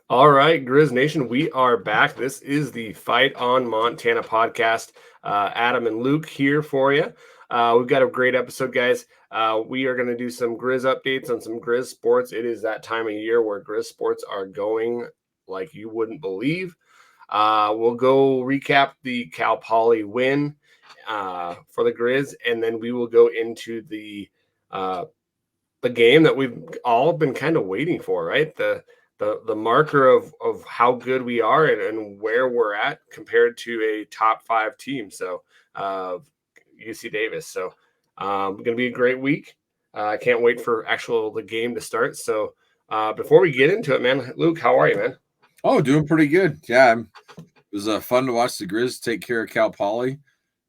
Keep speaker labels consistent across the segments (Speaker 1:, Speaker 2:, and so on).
Speaker 1: All right, Griz Nation, we are back. This is the Fight on Montana podcast. Adam and Luke here for you. We've got a great episode, guys. We are going to do some Griz updates on some Griz sports. It is that time of year where Griz sports are going like you wouldn't believe. We'll go recap the Cal Poly win for the Griz, and then we will go into the game that we've all been kind of waiting for, right? The marker of how good we are and where we're at compared to a top 5 team. So UC Davis. So going to be a great week. I can't wait for the game to start. So before we get into it, man, Luke, how are you, man?
Speaker 2: Oh, doing pretty good. Yeah, it was fun to watch the Griz take care of Cal Poly.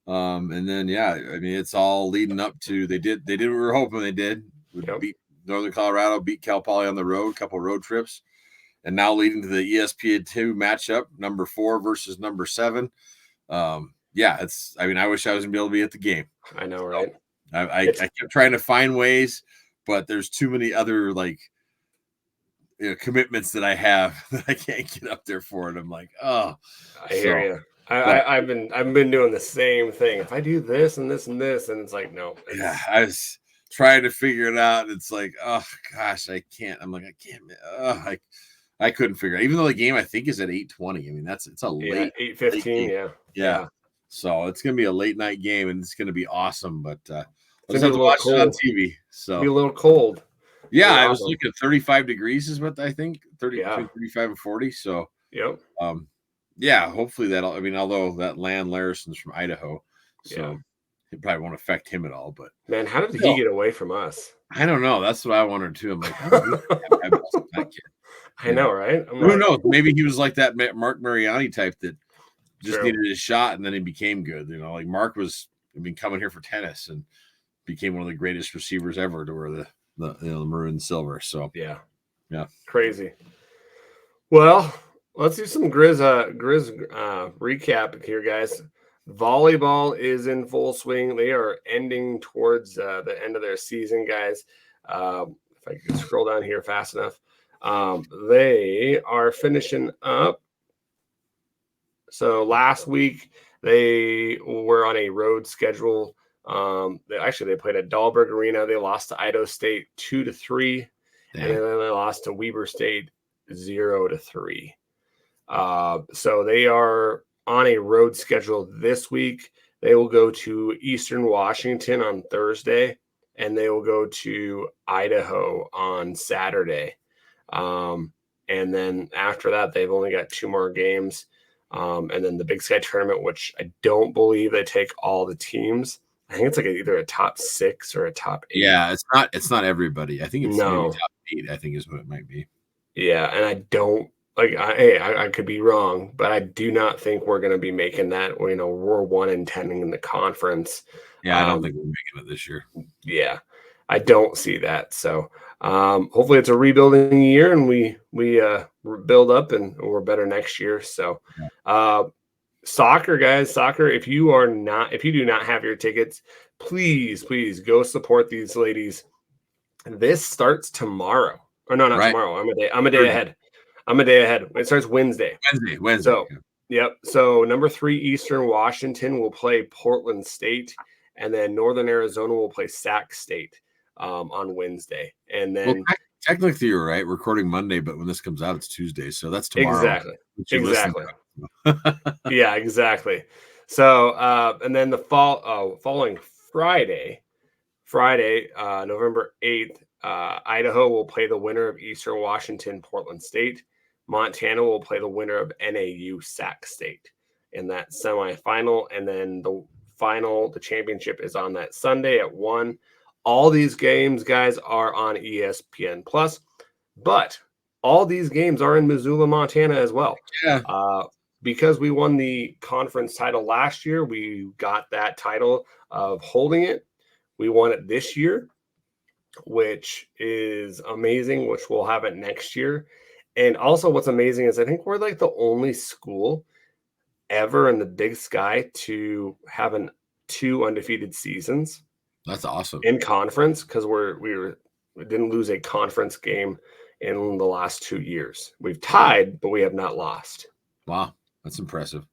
Speaker 2: And then, I mean, it's all leading up to they did what we were hoping they did. Beat Northern Colorado, beat Cal Poly on the road, a couple of road trips. And now leading to the ESPN2 matchup, number 4 versus number 7. I wish I was gonna be able to be at the game.
Speaker 1: I know, right?
Speaker 2: So I kept trying to find ways, but there's too many other commitments that I have that I can't get up there for it. I'm like, oh,
Speaker 1: I hear you. I've been doing the same thing. If I do this and this and this, and it's like, no.
Speaker 2: I was trying to figure it out. It's like, oh gosh, I can't. I'm like, I can't. I couldn't figure it out. Even though the game I think is at 8:20. I mean, it's a late
Speaker 1: 8:15.
Speaker 2: Yeah. So it's gonna be a late night game, and it's gonna be awesome. But
Speaker 1: let's have to watch it on
Speaker 2: TV. So
Speaker 1: be a little cold.
Speaker 2: Yeah, I was looking at 35 degrees is what I think. 35 and 40. So hopefully that'll. I mean, although that Land Larison's from Idaho, so it probably won't affect him at all. But
Speaker 1: man, how did he get away from us?
Speaker 2: I don't know. That's what I wondered too. I'm like,
Speaker 1: I know, right?
Speaker 2: Who knows? Maybe he was like that Mark Mariani type that just needed his shot and then he became good. You know, like Mark was coming here for tennis and became one of the greatest receivers ever to wear the maroon and silver. So
Speaker 1: yeah, crazy. Well, let's do some Griz recap here, guys. Volleyball is in full swing. They are ending towards the end of their season, guys. If I can scroll down here fast enough. They are finishing up. So last week they were on a road schedule. They played at Dahlberg Arena. They lost to Idaho State 2-3, and then they lost to Weber State 0-3. So they are on a road schedule this week. They will go to Eastern Washington on Thursday, and they will go to Idaho on Saturday. And then after that, they've only got 2 more games. And then the Big Sky tournament, which I don't believe they take all the teams. I think it's like either a top 6 or a top 8.
Speaker 2: Yeah, it's not everybody. I think it's maybe top 8, I think is what it might be.
Speaker 1: Yeah, and I don't I could be wrong, but I do not think we're going to be making that. We're 1-10 in the conference.
Speaker 2: Yeah, I don't think we're making it this year.
Speaker 1: Yeah, I don't see that. So hopefully it's a rebuilding year and we build up and we're better next year. So soccer, guys, if you do not have your tickets, please go support these ladies. This starts tomorrow. Or no, not tomorrow. I'm a day ahead. It starts Wednesday.
Speaker 2: Wednesday.
Speaker 1: So, yep. So number 3 Eastern Washington will play Portland State, and then Northern Arizona will play Sac State on Wednesday. And then
Speaker 2: technically you're right. Recording Monday, but when this comes out, it's Tuesday. So that's tomorrow.
Speaker 1: Exactly. Yeah, exactly. So and then the following Friday, November 8th, Idaho will play the winner of Eastern Washington, Portland State. Montana will play the winner of NAU, Sac State in that semifinal. And then the championship is on that Sunday at 1. All these games, guys, are on ESPN Plus, but all these games are in Missoula, Montana as well.
Speaker 2: Yeah.
Speaker 1: Because we won the conference title last year, we got that title of holding it. We won it this year, which is amazing, which we'll have it next year. And also what's amazing is I think we're like the only school ever in the Big Sky to have 2 undefeated seasons.
Speaker 2: That's awesome.
Speaker 1: In conference, because we didn't lose a conference game in the last 2 years. We've tied, but we have not lost.
Speaker 2: Wow, that's impressive.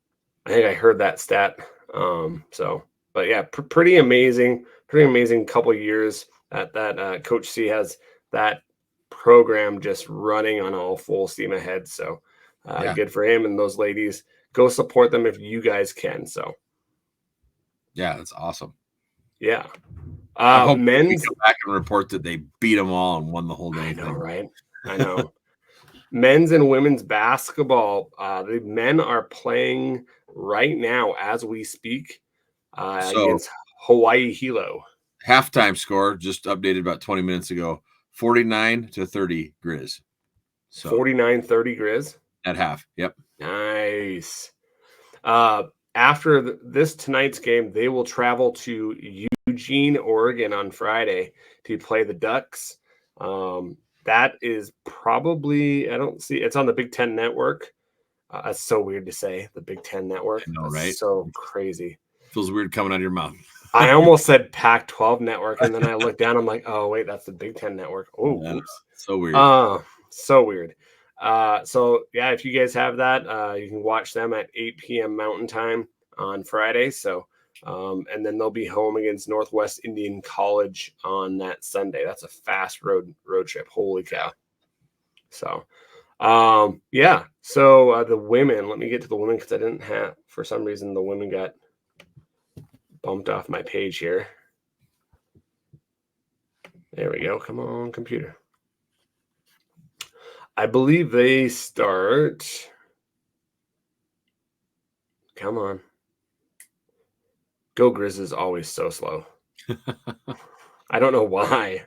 Speaker 1: I think I heard that stat. But yeah, pretty amazing couple years that Coach C has that program just running on all full steam ahead. So good for him and those ladies. Go support them if you guys can. So
Speaker 2: yeah, that's awesome.
Speaker 1: Yeah.
Speaker 2: I hope
Speaker 1: men's
Speaker 2: come back and report that they beat them all and won the whole day.
Speaker 1: I know, right? I know. Men's and women's basketball. The men are playing right now as we speak against Hawaii Hilo.
Speaker 2: Halftime score just updated about 20 minutes ago. 49-30 Griz.
Speaker 1: So 49-30 Griz
Speaker 2: at half. Yep.
Speaker 1: Nice. After this tonight's game, they will travel to Eugene, Oregon on Friday to play the Ducks. That is probably, I don't see, it's on the Big Ten Network. That's so weird to say, the Big Ten Network.
Speaker 2: I know, right?
Speaker 1: So crazy.
Speaker 2: Feels weird coming out of your mouth.
Speaker 1: I almost said Pac-12 Network, and then I looked down, I'm like, oh, wait, that's the Big Ten Network. Oh, oops.
Speaker 2: So weird.
Speaker 1: So weird. So, yeah, if you guys have that, you can watch them at 8 p.m. Mountain Time on Friday. So, and then they'll be home against Northwest Indian College on that Sunday. That's a fast road trip. Holy cow. So, yeah. So the women, let me get to the women because I didn't have, for some reason, the women got bumped off my page here. There we go. Come on, computer. I believe they start. Come on. Go Griz is always so slow. I don't know why.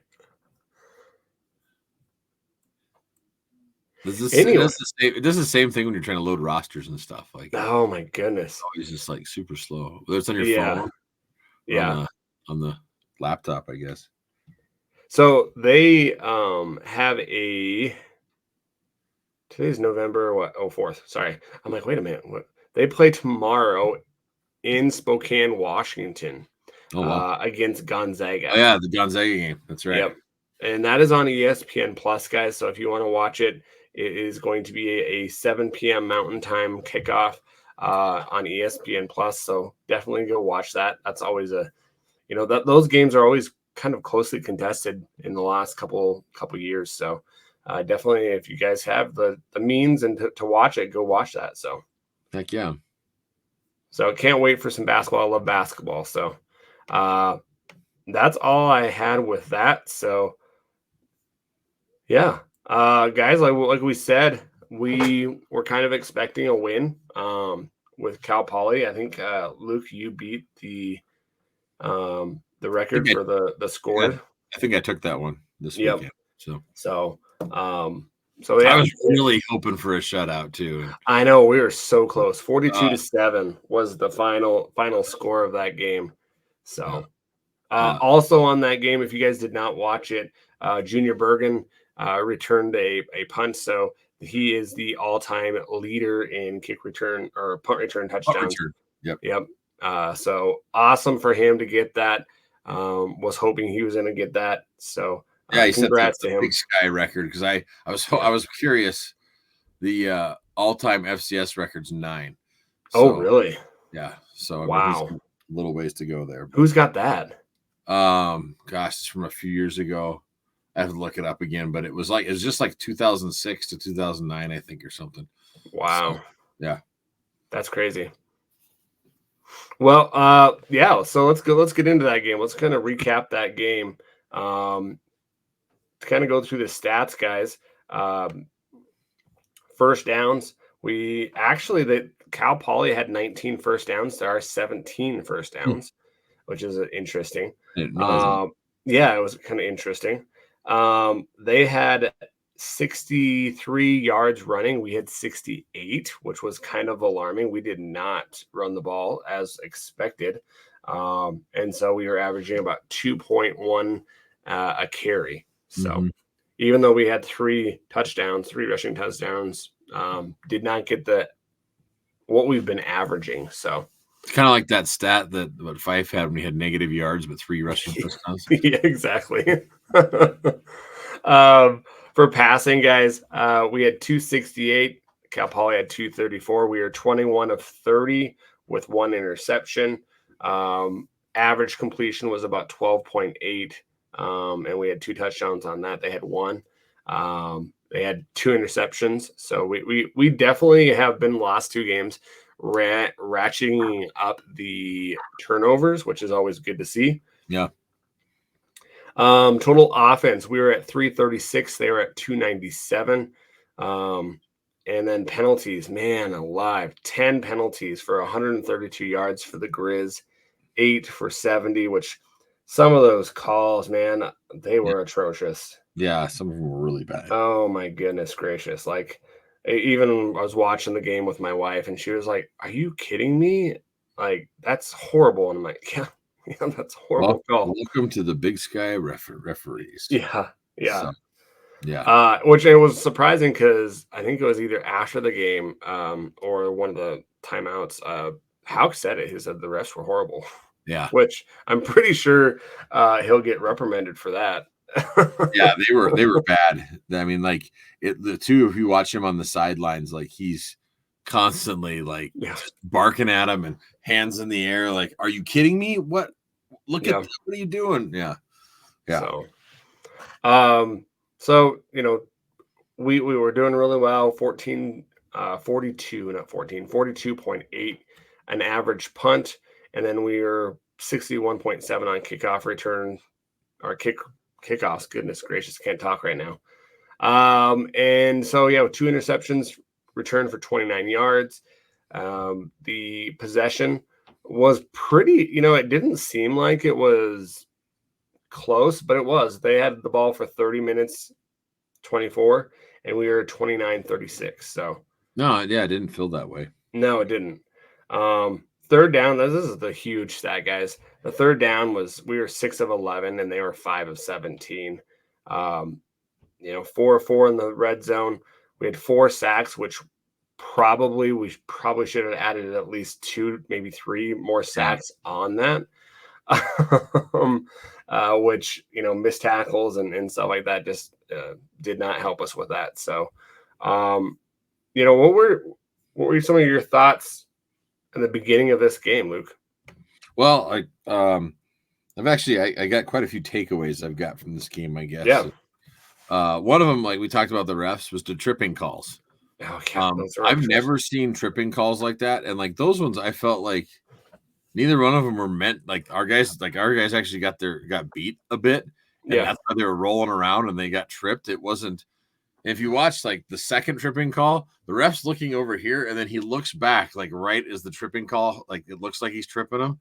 Speaker 2: This is the same thing when you're trying to load rosters and stuff. Like,
Speaker 1: oh my goodness,
Speaker 2: it's always just like super slow. Whether it's on your phone, on the laptop, I guess.
Speaker 1: So they have today's November 4th. Sorry, I'm like, wait a minute. What? They play tomorrow in Spokane, Washington, against Gonzaga.
Speaker 2: Oh yeah, the Gonzaga game. That's right.
Speaker 1: Yep, and that is on ESPN Plus, guys. So if you want to watch it, it is going to be a 7 p.m. Mountain Time kickoff on ESPN Plus. So definitely go watch that. That's always those games are always kind of closely contested in the last couple years. So definitely, if you guys have the means and to watch it, go watch that. So
Speaker 2: heck yeah.
Speaker 1: So can't wait for some basketball. I love basketball. So that's all I had with that. So yeah, guys, like we said, we were kind of expecting a win with Cal Poly. I think Luke, you beat the record for the score.
Speaker 2: I think I took that one this weekend. So
Speaker 1: yeah,
Speaker 2: I was really hoping for a shutout too.
Speaker 1: I know, we were so close. 42-7 was the final score of that game. So also on that game, if you guys did not watch it, Junior Bergen returned a punt. So he is the all-time leader in kick return or punt return touchdowns. Yep. So awesome for him to get that. Was hoping he was going to get that. So
Speaker 2: yeah, he
Speaker 1: congrats
Speaker 2: set
Speaker 1: to him.
Speaker 2: Big Sky record because I was curious. The all-time FCS record's 9.
Speaker 1: So, oh, really?
Speaker 2: Yeah. So
Speaker 1: wow,
Speaker 2: a little ways to go there.
Speaker 1: But, who's got that?
Speaker 2: Gosh, it's from a few years ago. I have to look it up again, but it was just like 2006 to 2009, I think, or something.
Speaker 1: Wow.
Speaker 2: So, yeah,
Speaker 1: that's crazy. Well, yeah. So let's get into that game. Let's kind of recap that game. To kind of go through the stats, guys. First downs. Cal Poly had 19 first downs to our 17 first downs, which is interesting. Yeah, it was kind of interesting. They had 63 yards running. We had 68, which was kind of alarming. We did not run the ball as expected. And so we were averaging about 2.1 a carry. So even though we had 3 rushing touchdowns, did not get what we've been averaging. So
Speaker 2: it's kind of like that stat that what Fife had when he had negative yards but 3 rushing touchdowns.
Speaker 1: Yeah, exactly. For passing, guys, we had 268. Cal Poly had 234. We are 21 of 30 with 1 interception. Average completion was about 12.8, and we had 2 touchdowns on that. They had 1. They had 2 interceptions. So we definitely have been the last 2 games ratcheting up the turnovers, which is always good to see.
Speaker 2: Yeah.
Speaker 1: Total offense, we were at 336. They were at 297. And then penalties, man alive, 10 penalties for 132 yards for the Griz, 8 for 70, which some of those calls, man, they were atrocious.
Speaker 2: Yeah, some of them were really bad.
Speaker 1: Oh my goodness gracious. Like, even I was watching the game with my wife and she was like, "Are you kidding me? Like, that's horrible." And I'm like, "Yeah, that's horrible call."
Speaker 2: Welcome to the Big Sky referees.
Speaker 1: Yeah.
Speaker 2: So, yeah.
Speaker 1: Which it was surprising because I think it was either after the game or one of the timeouts. Hauk said it. He said the refs were horrible.
Speaker 2: Yeah.
Speaker 1: Which I'm pretty sure he'll get reprimanded for that.
Speaker 2: Yeah, they were bad. I mean, like the two of you watch him on the sidelines, like he's constantly like barking at him and hands in the air, like, "Are you kidding me? What? Look at what are you doing?" Yeah.
Speaker 1: So we were doing really well. 42.8 an average punt, and then we were 61.7 on kickoff return or kickoffs. Goodness gracious, can't talk right now. And so 2 interceptions, returned for 29 yards. The possession was pretty, it didn't seem like it was close, but it was. They had the ball for 30 minutes, 24, and we were 29-36. So
Speaker 2: no, it didn't feel that way.
Speaker 1: No, it didn't. Third down, this is the huge stat, guys. The third down we were 6 of 11 and they were 5 of 17. 4 of 4 in the red zone. We had 4 sacks, which we probably should have added at least 2, maybe 3 more sacks on that. Which, missed tackles and stuff like that just did not help us with that. So, what were some of your thoughts in the beginning of this game, Luke?
Speaker 2: Well, I've actually I got quite a few takeaways I've got from this game, I guess.
Speaker 1: Yeah.
Speaker 2: One of them, like we talked about the refs, was the tripping calls. I've never seen tripping calls like that, and like those ones, I felt like neither one of them were meant. Like our guys actually got beat a bit, and that's why they were rolling around and they got tripped. It wasn't. If you watch like the second tripping call, the ref's looking over here, and then he looks back like right as the tripping call, like it looks like he's tripping him,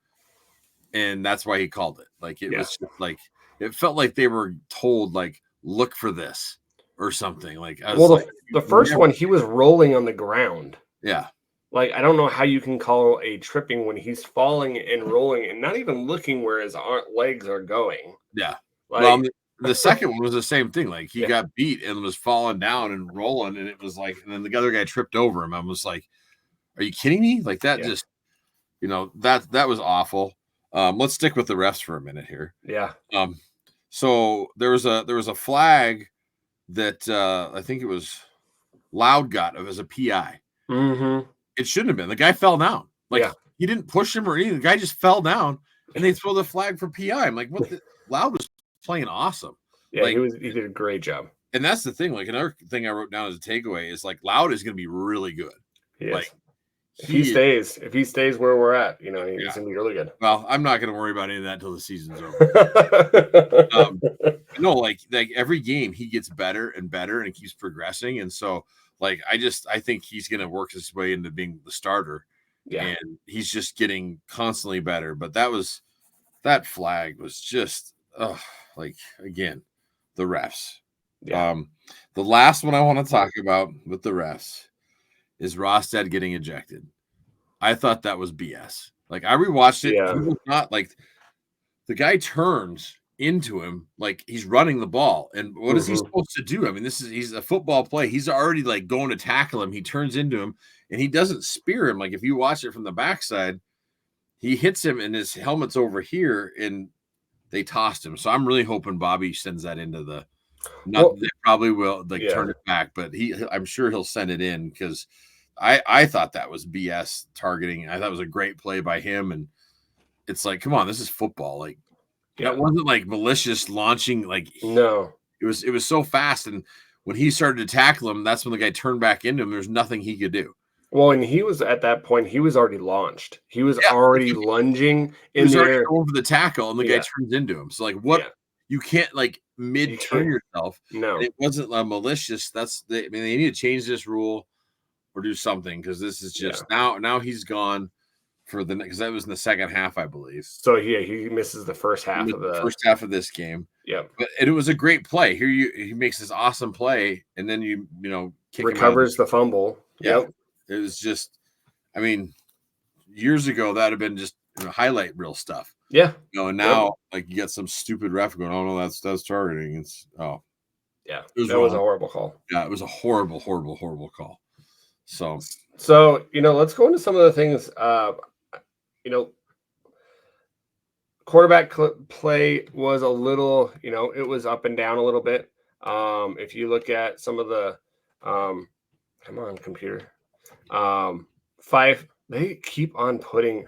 Speaker 2: and that's why he called it. Like it was just like it felt like they were told like look for this or something. Like
Speaker 1: the first one he was rolling on the ground.
Speaker 2: Yeah.
Speaker 1: Like I don't know how you can call a tripping when he's falling and rolling and not even looking where his legs are going.
Speaker 2: Yeah.
Speaker 1: Like,
Speaker 2: the second one was the same thing. Like he got beat and was falling down and rolling, and it was like, and then the other guy tripped over him. I was like, "Are you kidding me?" Like that just, that was awful. Let's stick with the refs for a minute here.
Speaker 1: Yeah.
Speaker 2: So there was a flag that I think it was Loud got as a PI.
Speaker 1: Mm-hmm.
Speaker 2: It shouldn't have been. The guy fell down. Like he didn't push him or anything. The guy just fell down, and they throw the flag for PI. I'm like, what? Loud was playing awesome.
Speaker 1: Yeah, he did a great job.
Speaker 2: And that's the thing. Like another thing I wrote down as a takeaway is like Loud is going to be really good.
Speaker 1: Like if he stays where we're at, he's going to be really good.
Speaker 2: Well, I'm not going to worry about any of that until the season's over. No, like every game he gets better and better and keeps progressing. And so like, I think he's going to work his way into being the starter. Yeah. And he's just getting constantly better. But that flag was just, like, again, the refs. Yeah. The last one I want to talk about with the refs is Rostad getting ejected. I thought that was BS. Like, I rewatched it. Yeah. He was not like the guy turns into him like he's running the ball. And what is he supposed to do? I mean, he's a football play. He's already like going to tackle him. He turns into him and he doesn't spear him. Like, if you watch it from the backside, he hits him and his helmet's over here and they tossed him. So I'm really hoping Bobby sends that into the Not they probably will turn
Speaker 1: Yeah.
Speaker 2: it back, but I'm sure he'll send it in because I thought that was BS targeting. I thought it was a great play by him, and it's like, come on, this is football. Like that
Speaker 1: Yeah.
Speaker 2: wasn't like malicious launching. Like
Speaker 1: No.
Speaker 2: it was so fast, and when he started to tackle him, that's when the guy turned back into him. There's nothing he could do.
Speaker 1: Well, and he was at that point, he was already launched. He was
Speaker 2: Yeah,
Speaker 1: already lunging
Speaker 2: he
Speaker 1: in
Speaker 2: was
Speaker 1: the
Speaker 2: already
Speaker 1: air.
Speaker 2: going for the tackle, and the guy
Speaker 1: Yeah.
Speaker 2: turns into him. So like, what?
Speaker 1: Yeah.
Speaker 2: You can't like
Speaker 1: You
Speaker 2: mid turn
Speaker 1: can't.
Speaker 2: yourself.
Speaker 1: No.
Speaker 2: And it wasn't malicious. I mean, they need to change this rule or do something because this is just
Speaker 1: Yeah.
Speaker 2: now he's gone for the because that was in the second half, I believe.
Speaker 1: So yeah, he misses the first
Speaker 2: He
Speaker 1: half
Speaker 2: missed
Speaker 1: of
Speaker 2: the
Speaker 1: the.
Speaker 2: first half of this game,
Speaker 1: Yep.
Speaker 2: but it was a great play. He makes this awesome play, and then you kick him out.
Speaker 1: Recovers the fumble.
Speaker 2: Yeah,
Speaker 1: Yep.
Speaker 2: it was just. I mean, years ago that'd have been just highlight reel stuff.
Speaker 1: Yeah.
Speaker 2: And now like you got some stupid ref going, oh no, that's targeting. It's
Speaker 1: Yeah.
Speaker 2: it was
Speaker 1: That was
Speaker 2: wrong.
Speaker 1: a horrible call.
Speaker 2: Yeah, it was a horrible, horrible, horrible call. So
Speaker 1: let's go into some of the things. You know, quarterback play was a little, it was up and down a little bit. If you look at some of the, come on, computer, five, they keep on putting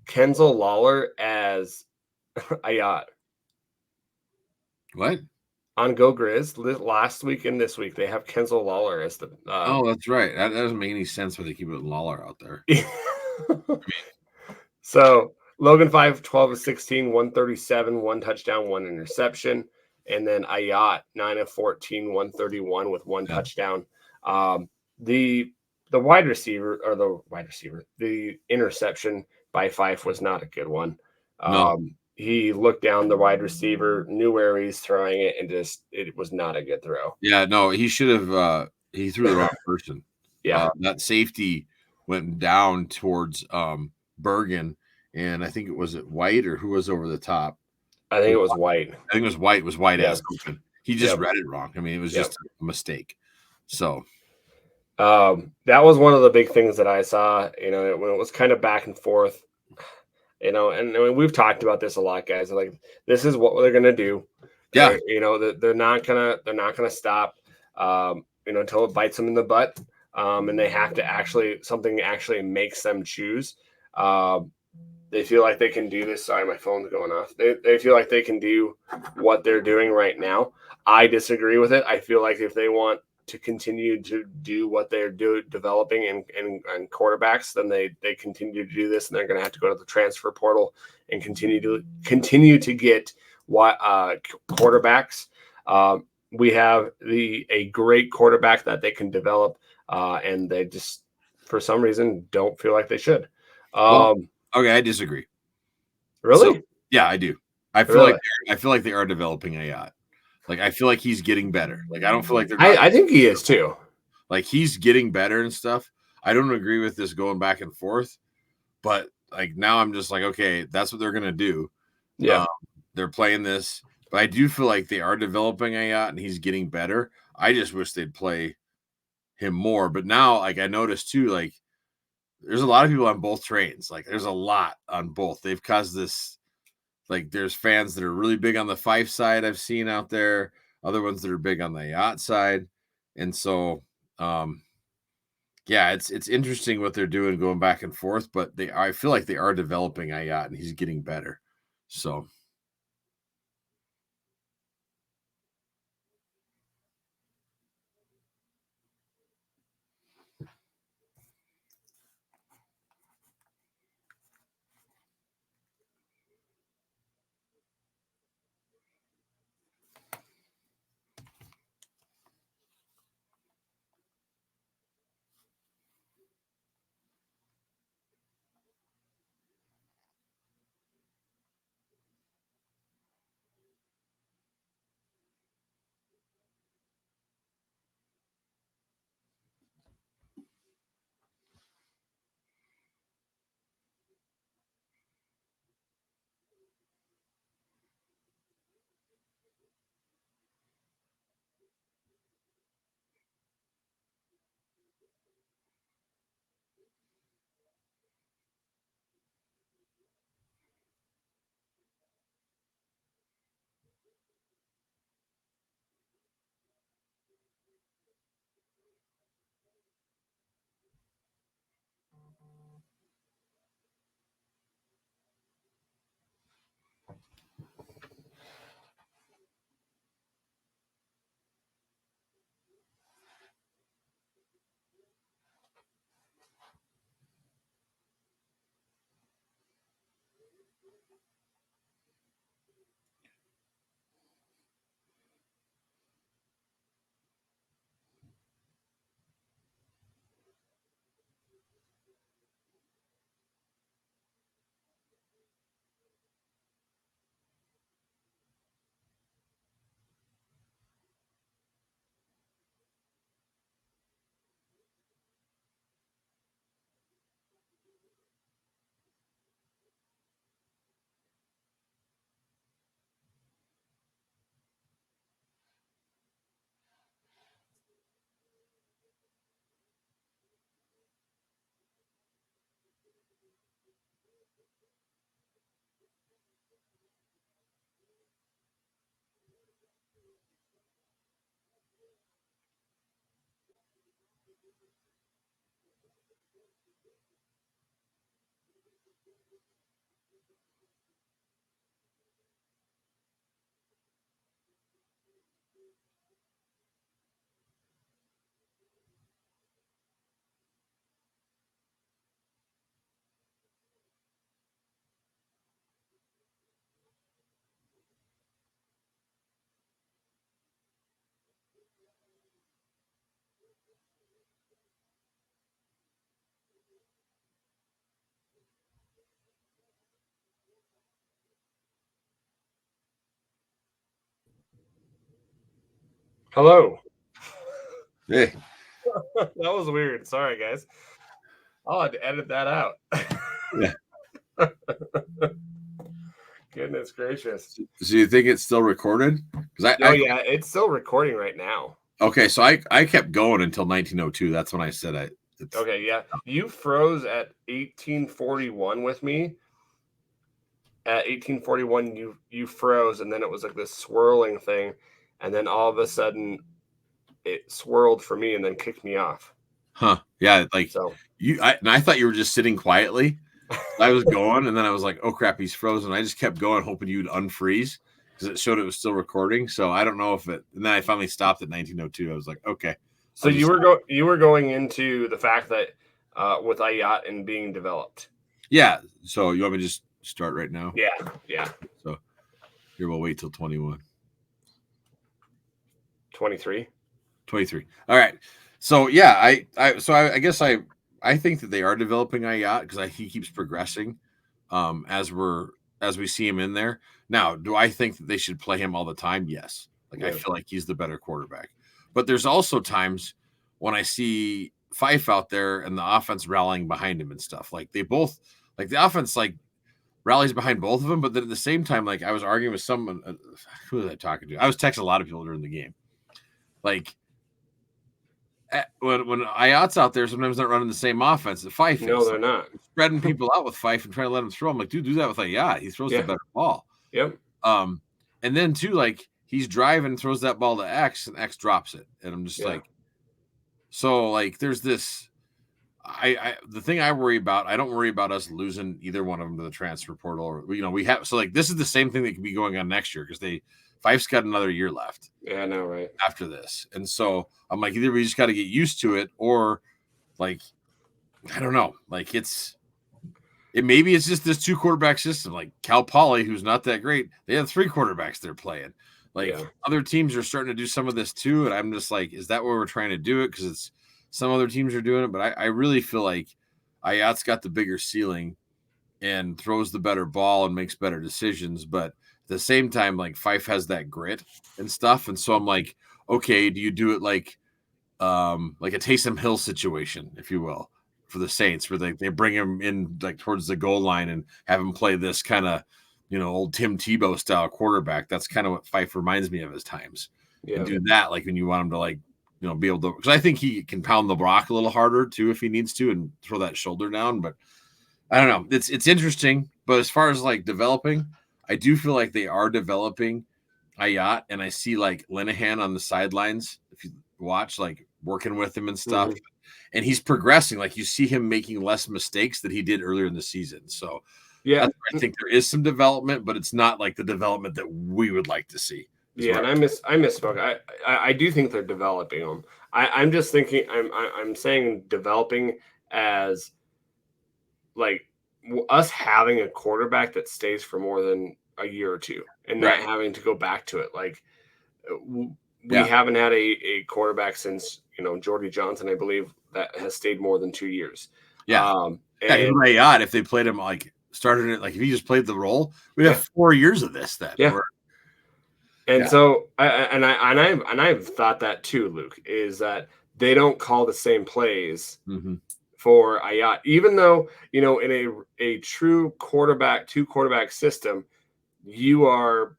Speaker 1: Kenzel Lawler as a yacht
Speaker 2: what?
Speaker 1: on Go Griz last week and this week. They have Kenzel Lawler as the.
Speaker 2: Oh, that's right. That doesn't make any sense why they keep it Lawler out there.
Speaker 1: So Logan 5, 12 of 16, 137, one touchdown, one interception. And then Ayat 9 of 14, 131 with one touchdown. The the interception by Fife was not a good one.
Speaker 2: No.
Speaker 1: He looked down the wide receiver, knew where he's throwing it, and it was not a good throw.
Speaker 2: Yeah, no, he should have he threw the wrong person.
Speaker 1: Yeah.
Speaker 2: That safety went down towards Bergen, and I think it was White or who was over the top.
Speaker 1: I think it was White.
Speaker 2: I think it was White. Was White ass open. He just
Speaker 1: Yep.
Speaker 2: read it wrong. I mean, it was just a mistake. So
Speaker 1: that was one of the big things that I saw, when it was kind of back and forth, and I mean, we've talked about this a lot, guys. Like, this is what they're gonna do.
Speaker 2: Yeah.
Speaker 1: They're not gonna stop, until it bites them in the butt. And they have to something makes them choose. They feel like they can do this. Sorry, my phone's going off. They feel like they can do what they're doing right now. I disagree with it. I feel like if they want to continue to do what they're developing and quarterbacks, then they continue to do this, and they're going to have to go to the transfer portal and continue to get quarterbacks. We have a great quarterback that they can develop, and they just for some reason don't feel like they should.
Speaker 2: Okay, I disagree.
Speaker 1: Really?
Speaker 2: So, yeah, I do. I feel like they are developing a yacht. Like I feel like he's getting better. Like I don't feel like they're.
Speaker 1: I think he is too.
Speaker 2: Like he's getting better and stuff. I don't agree with this going back and forth, but like now I'm just like, okay, that's what they're gonna do.
Speaker 1: Yeah,
Speaker 2: they're playing this, but I do feel like they are developing a yacht and he's getting better. I just wish they'd play him more. But now, like I noticed too, like there's a lot of people on both trains. Like there's a lot on both. They've caused this. Like there's fans that are really big on the Fife side I've seen out there, other ones that are big on the yacht side. And so yeah, it's interesting what they're doing going back and forth, but I feel like they are developing a yacht and he's getting better. So
Speaker 1: Hello.
Speaker 2: Hey.
Speaker 1: That was weird. Sorry, guys. I'll have to edit that out.
Speaker 2: Yeah.
Speaker 1: Goodness gracious.
Speaker 2: So you think it's still recorded? Because
Speaker 1: Yeah, it's still recording right now.
Speaker 2: Okay, so I kept going until 1902. That's when I said
Speaker 1: Okay, yeah. You froze at 1841 with me. At 1841, you froze, and then it was like this swirling thing, and then all of a sudden it swirled for me and then kicked me off.
Speaker 2: Huh. Yeah, like
Speaker 1: So
Speaker 2: I thought you were just sitting quietly. I was going, and then I was like, oh crap, he's frozen. I just kept going, hoping you'd unfreeze because it showed it was still recording. So I don't know if it, and then I finally stopped at 1902. I was like, okay.
Speaker 1: So you were going into the fact that with Ayat and being developed.
Speaker 2: Yeah. So you want me to just start right now?
Speaker 1: Yeah.
Speaker 2: So here we'll wait till 21.
Speaker 1: 23.
Speaker 2: All right. So yeah, I guess I think that they are developing Ayat because he keeps progressing as we see him in there. Now, do I think that they should play him all the time? Yes. I feel like he's the better quarterback. But there's also times when I see Fife out there and the offense rallying behind him and stuff. Like they both, like the offense rallies behind both of them, but then at the same time, like I was arguing with someone. Who was I talking to? I was texting a lot of people during the game. Like when Ayat's out there, sometimes they're running the same offense that Fife is.
Speaker 1: No, they're not.
Speaker 2: Spreading people out with Fife and trying to let him throw. I'm like, dude, do that with Ayat. He throws the better ball.
Speaker 1: Yep.
Speaker 2: And then too, like he's driving, throws that ball to X, and X drops it. And I'm just like, so like there's this. The thing I worry about, I don't worry about us losing either one of them to the transfer portal. Or we have this is the same thing that could be going on next year because Fife's got another year left.
Speaker 1: Yeah, I know, right?
Speaker 2: After this. And so I'm like, either we just got to get used to it or like, I don't know. Like maybe it's just this 2-quarterback system. Like Cal Poly, who's not that great, they have 3 quarterbacks they're playing. Like other teams are starting to do some of this too. And I'm just like, is that what we're trying to do it? Because it's some other teams are doing it. But I really feel like Ayat's got the bigger ceiling and throws the better ball and makes better decisions. But at the same time, like Fife has that grit and stuff. And so I'm like, okay, do you do it like a Taysom Hill situation, if you will, for the Saints, where they bring him in like towards the goal line and have him play this kind of, old Tim Tebow style quarterback. That's kind of what Fife reminds me of his times. Yeah. And do that like when you want him to like, be able to, because I think he can pound the rock a little harder too if he needs to and throw that shoulder down. But I don't know. It's interesting. But as far as like developing, I do feel like they are developing Ayat, and I see like Linehan on the sidelines. If you watch, like working with him and stuff, and he's progressing. Like you see him making less mistakes than he did earlier in the season. So I think there is some development, but it's not like the development that we would like to see.
Speaker 1: Yeah, and I misspoke. I do think they're developing them. I'm just thinking. I'm saying developing as like us having a quarterback that stays for more than a year or two and not having to go back to it. Like we haven't had a quarterback since, Jordy Johnson, I believe, that has stayed more than 2 years.
Speaker 2: Yeah. If they played him, like started it, like if he just played the role, we'd have 4 years of this then.
Speaker 1: Yeah. So I've thought that too, Luke, is that they don't call the same plays for Ayat, even though, in a true quarterback, 2-quarterback system, you are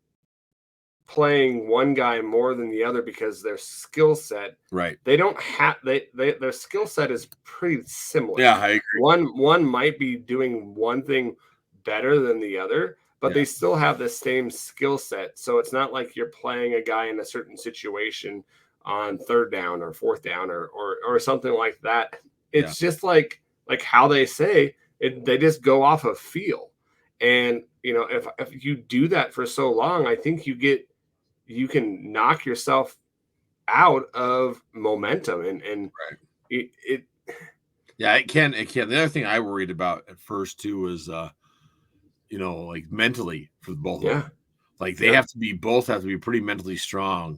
Speaker 1: playing one guy more than the other because their skill set, they don't have, their skill set is pretty similar.
Speaker 2: Yeah, I agree.
Speaker 1: One might be doing one thing better than the other, but they still have the same skill set. So it's not like you're playing a guy in a certain situation on 3rd down or 4th down or something like that. It's just like how they say it, they just go off of feel. And, if you do that for so long, I think you can knock yourself out of momentum and it
Speaker 2: can. The other thing I worried about at first too was, like mentally for both of them. Like they have to be pretty mentally strong.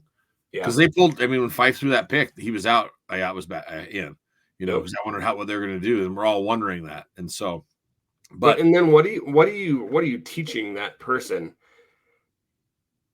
Speaker 2: Yeah. Because they pulled, when Fife threw that pick, he was out. Ayat was back in. Because I wondered what they were going to do, and we're all wondering that. And so, and
Speaker 1: then what are you teaching that person?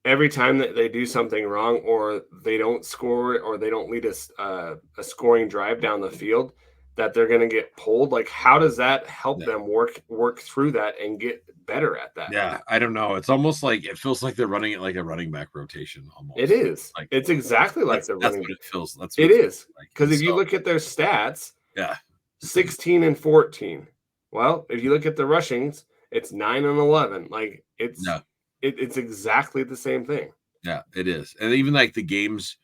Speaker 1: every time that they do something wrong or they don't score or they don't lead a scoring drive down the field, that they're going to get pulled. Like, how does that help them work through that and get better at that?
Speaker 2: Yeah, I don't know. It's almost like it feels like they're running it like a running back rotation. Almost,
Speaker 1: it is.
Speaker 2: Like
Speaker 1: it's exactly like the
Speaker 2: that's
Speaker 1: running.
Speaker 2: what it feels. That's
Speaker 1: what
Speaker 2: it
Speaker 1: is
Speaker 2: like.
Speaker 1: Because if you look at their stats,
Speaker 2: 16
Speaker 1: and 14. Well, if you look at the rushings, it's 9 and 11. Like it's exactly the same thing.
Speaker 2: Yeah, it is. And even like the games,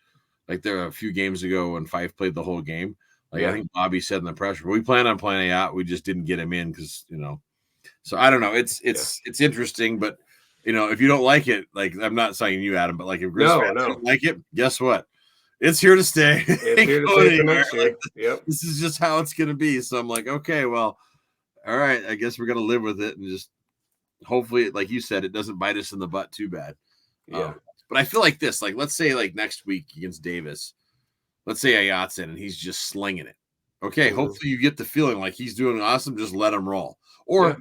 Speaker 2: like there are a few games ago when Fife played the whole game. Like I think Bobby said in the pressure, we plan on playing out. We just didn't get him in because So I don't know. It's interesting, but if you don't like it, like I'm not saying you, Adam, but like if Griz fans don't like it, guess what? It's here to stay.
Speaker 1: It's here to stay for next year.
Speaker 2: Like, this is just how it's gonna be. So I'm like, okay, well, all right, I guess we're gonna live with it and just hopefully, like you said, it doesn't bite us in the butt too bad.
Speaker 1: Yeah.
Speaker 2: But I feel like this, like let's say like next week against Davis, let's say Ayat's in and he's just slinging it. Okay, hopefully you get the feeling like he's doing awesome, just let him roll. Or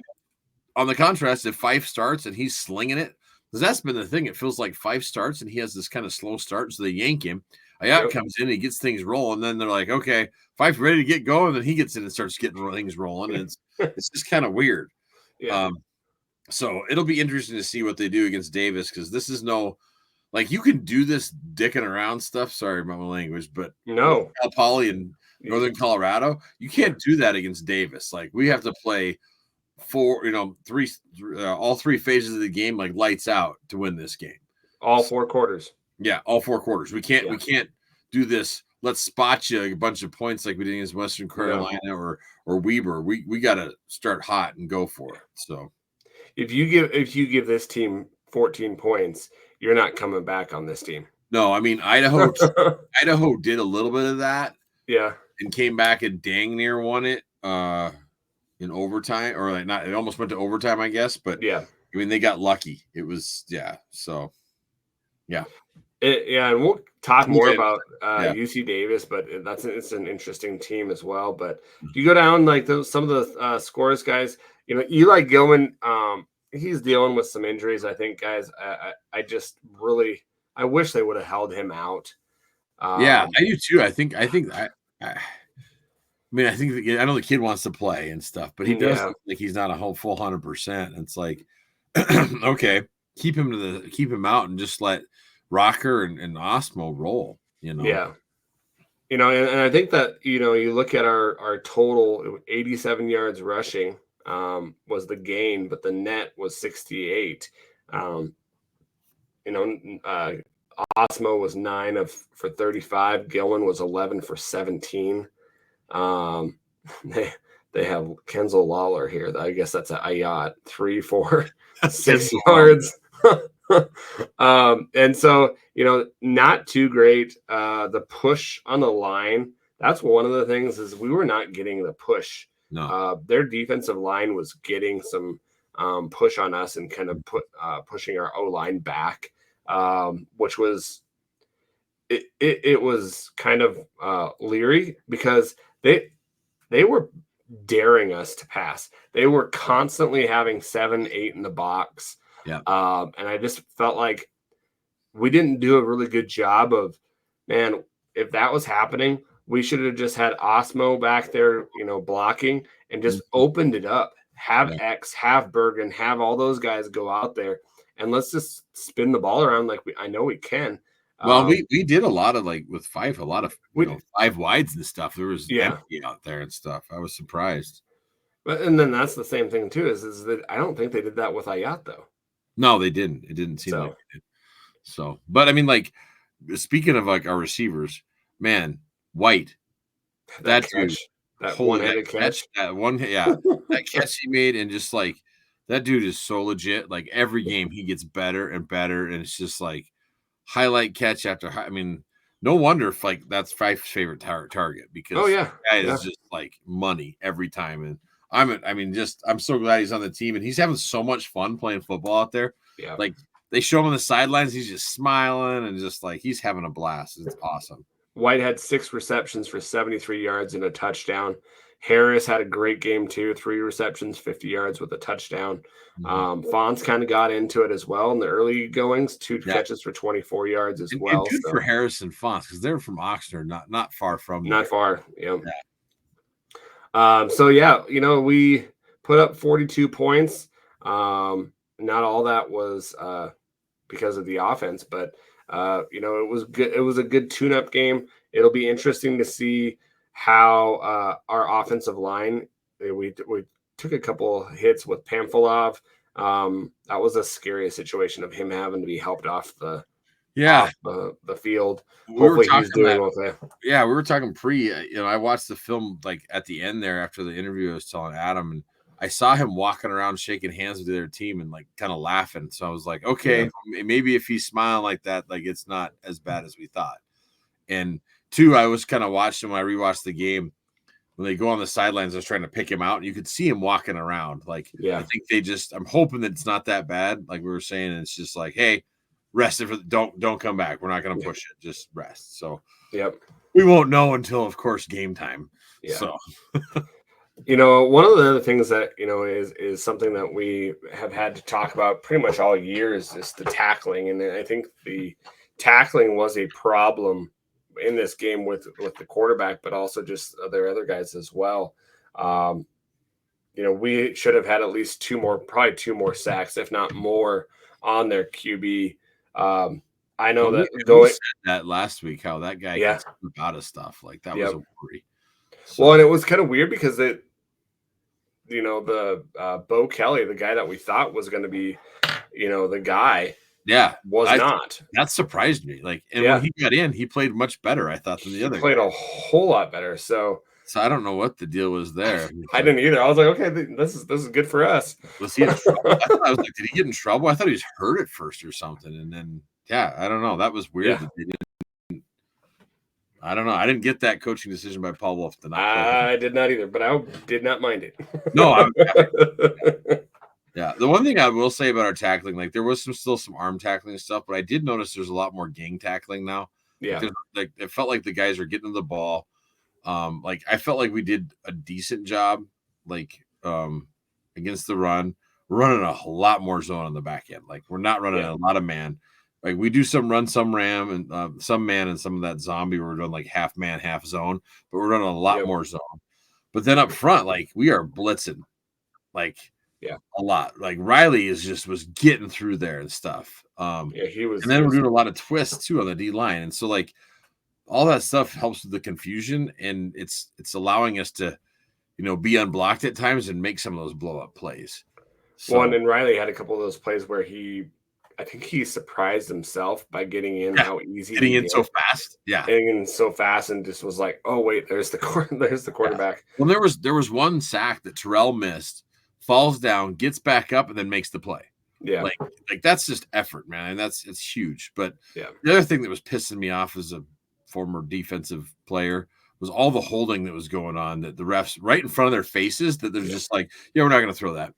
Speaker 2: on the contrast, if Fife starts and he's slinging it, because that's been the thing. It feels like Fife starts and he has this kind of slow start, so they yank him. Ayat comes in, he gets things rolling, and then they're like, okay, Fife ready to get going, then he gets in and starts getting things rolling, and it's just kind of weird.
Speaker 1: Yeah.
Speaker 2: So it'll be interesting to see what they do against Davis, because this is like you can do this dicking around stuff. Sorry about my language, but
Speaker 1: no,
Speaker 2: Cal Poly in Northern Colorado, you can't do that against Davis. Like we have to play all three phases of the game like lights out to win this game.
Speaker 1: All 4 quarters.
Speaker 2: Yeah, all 4 quarters. We can't do this. Let's spot you a bunch of points like we did against Western Carolina or Weber. We got to start hot and go for it. So
Speaker 1: if you give this team 14 points, you're not coming back on this team.
Speaker 2: No, I mean Idaho did a little bit of that.
Speaker 1: Yeah.
Speaker 2: And came back and dang near won it in overtime, or like not, it almost went to overtime, I guess, but I mean they got lucky. It was so
Speaker 1: and we'll talk more about UC Davis, but it's an interesting team as well. But if you go down like some of the scores, guys, Eli Gilman, he's dealing with some injuries, I think, guys. I just really wish they would have held him out.
Speaker 2: I do too. I think I know the kid wants to play and stuff, but he does look like he's not a full 100%. It's like, okay, keep him out and just let Rocker and Osmo roll.
Speaker 1: Yeah. And I think that you look at our total, 87 yards rushing was the gain, but the net was 68. Osmo was 9 for 35. Gilman was 11 for 17. They have Kenzel Lawler here. I guess that's a Ayat 3 for 6 yards. And so, not too great. The push on the line, that's one of the things is we were not getting the push.
Speaker 2: No.
Speaker 1: Their defensive line was getting some push on us and kind of pushing our O-line back, which was it was kind of leery because they were daring us to pass. They were constantly having 7, 8 in the box.
Speaker 2: Yeah.
Speaker 1: And I just felt like we didn't do a really good job of, man, if that was happening, we should have just had Osmo back there, blocking and just opened it up. Have X, have Bergen, have all those guys go out there and let's just spin the ball around like I know we can.
Speaker 2: Well, we did a lot of like with Fife, a lot of 5 wides and stuff. There was empty out there and stuff. I was surprised.
Speaker 1: And then that's the same thing too, is that I don't think they did that with Ayat though.
Speaker 2: No, they didn't. It didn't seem like they did. So, but I mean, like speaking of like our receivers, man, White, that
Speaker 1: catch, that one-handed catch,
Speaker 2: that catch he made, and just like that dude is so legit. Like every game he gets better and better, and it's just like highlight catch after. I mean, no wonder if like that's Fife's favorite target because that is just like money every time. And I'm so glad he's on the team and he's having so much fun playing football out there.
Speaker 1: Yeah,
Speaker 2: like they show him on the sidelines, he's just smiling and just like he's having a blast. It's awesome.
Speaker 1: White had 6 receptions for 73 yards and a touchdown. Harris had a great game too, 3 receptions, 50 yards with a touchdown. Fonz kind of got into it as well in the early goings, 2 catches for 24 yards as well.
Speaker 2: And good for Harris and Fonz because they're from Oxnard, not far from there.
Speaker 1: Not far, yeah. So yeah, we put up 42 points. Not all that was because of the offense, but it was good. It was a good tune-up game. It'll be interesting to see how our offensive line. We took a couple hits with Pamphilov. That was a scary situation of him having to be helped off the field. Hopefully he's doing okay.
Speaker 2: Yeah, we were talking I watched the film like at the end there after the interview I was telling Adam, and I saw him walking around shaking hands with their team and like kind of laughing. So I was like, okay, maybe if he's smiling like that, like it's not as bad as we thought. And 2, I was kind of watching when I rewatched the game. When they go on the sidelines, I was trying to pick him out, and you could see him walking around. Like, I think I'm hoping that it's not that bad. Like we were saying, and it's just like, hey, rest it don't come back. We're not going to push it. Just rest. So, we won't know until, of course, game time. Yeah. So,
Speaker 1: one of the other things that is something that we have had to talk about pretty much all year is the tackling, and I think the tackling was a problem in this game with the quarterback, but also just their other guys as well. We should have had at least 2 more sacks, if not more, on their QB. I know that
Speaker 2: said that last week, how that guy gets out of stuff like that was a worry.
Speaker 1: So, well, and it was kind of weird because the Bo Kelly, the guy that we thought was going to be, the guy.
Speaker 2: Yeah,
Speaker 1: was not.
Speaker 2: That surprised me. Like, and when he got in, he played much better, I thought, than the other.
Speaker 1: He played a whole lot better. So
Speaker 2: I don't know what the deal was there.
Speaker 1: I didn't either. I was like, okay, this is good for us.
Speaker 2: Was he in trouble? I was like, did he get in trouble? I thought he was hurt at first or something, and then I don't know. That was weird. That they didn't. I don't know. I didn't get that coaching decision by Paul Wolf tonight.
Speaker 1: I did not either, but I did not mind it.
Speaker 2: No, yeah, the one thing I will say about our tackling, like there was still some arm tackling and stuff, but I did notice there's a lot more gang tackling now.
Speaker 1: Yeah,
Speaker 2: like it felt like the guys were getting to the ball. Like I felt like we did a decent job, like against the run. We're running a lot more zone on the back end. Like we're not running a lot of man. Like we do some run, some ram, and some man, and some of that zombie. We're doing like half man, half zone, but we're running a lot more zone. But then up front, like we are blitzing, like.
Speaker 1: Yeah,
Speaker 2: a lot. Like Riley was getting through there and stuff.
Speaker 1: He was.
Speaker 2: And then we're doing a lot of twists too on the D line, and so like all that stuff helps with the confusion, and it's allowing us to, be unblocked at times and make some of those blow up plays.
Speaker 1: So, well, and Riley had a couple of those plays where I think he surprised himself by getting in how easy
Speaker 2: getting in so fast. Yeah,
Speaker 1: getting in so fast, and just was like, oh wait, there's the quarterback.
Speaker 2: Yeah. Well, there was one sack that Terrell missed. Falls down, gets back up, and then makes the play.
Speaker 1: Yeah,
Speaker 2: like that's just effort, man, and it's huge. But the other thing that was pissing me off as a former defensive player was all the holding that was going on. That the refs right in front of their faces, that they're just like, we're not going to throw that.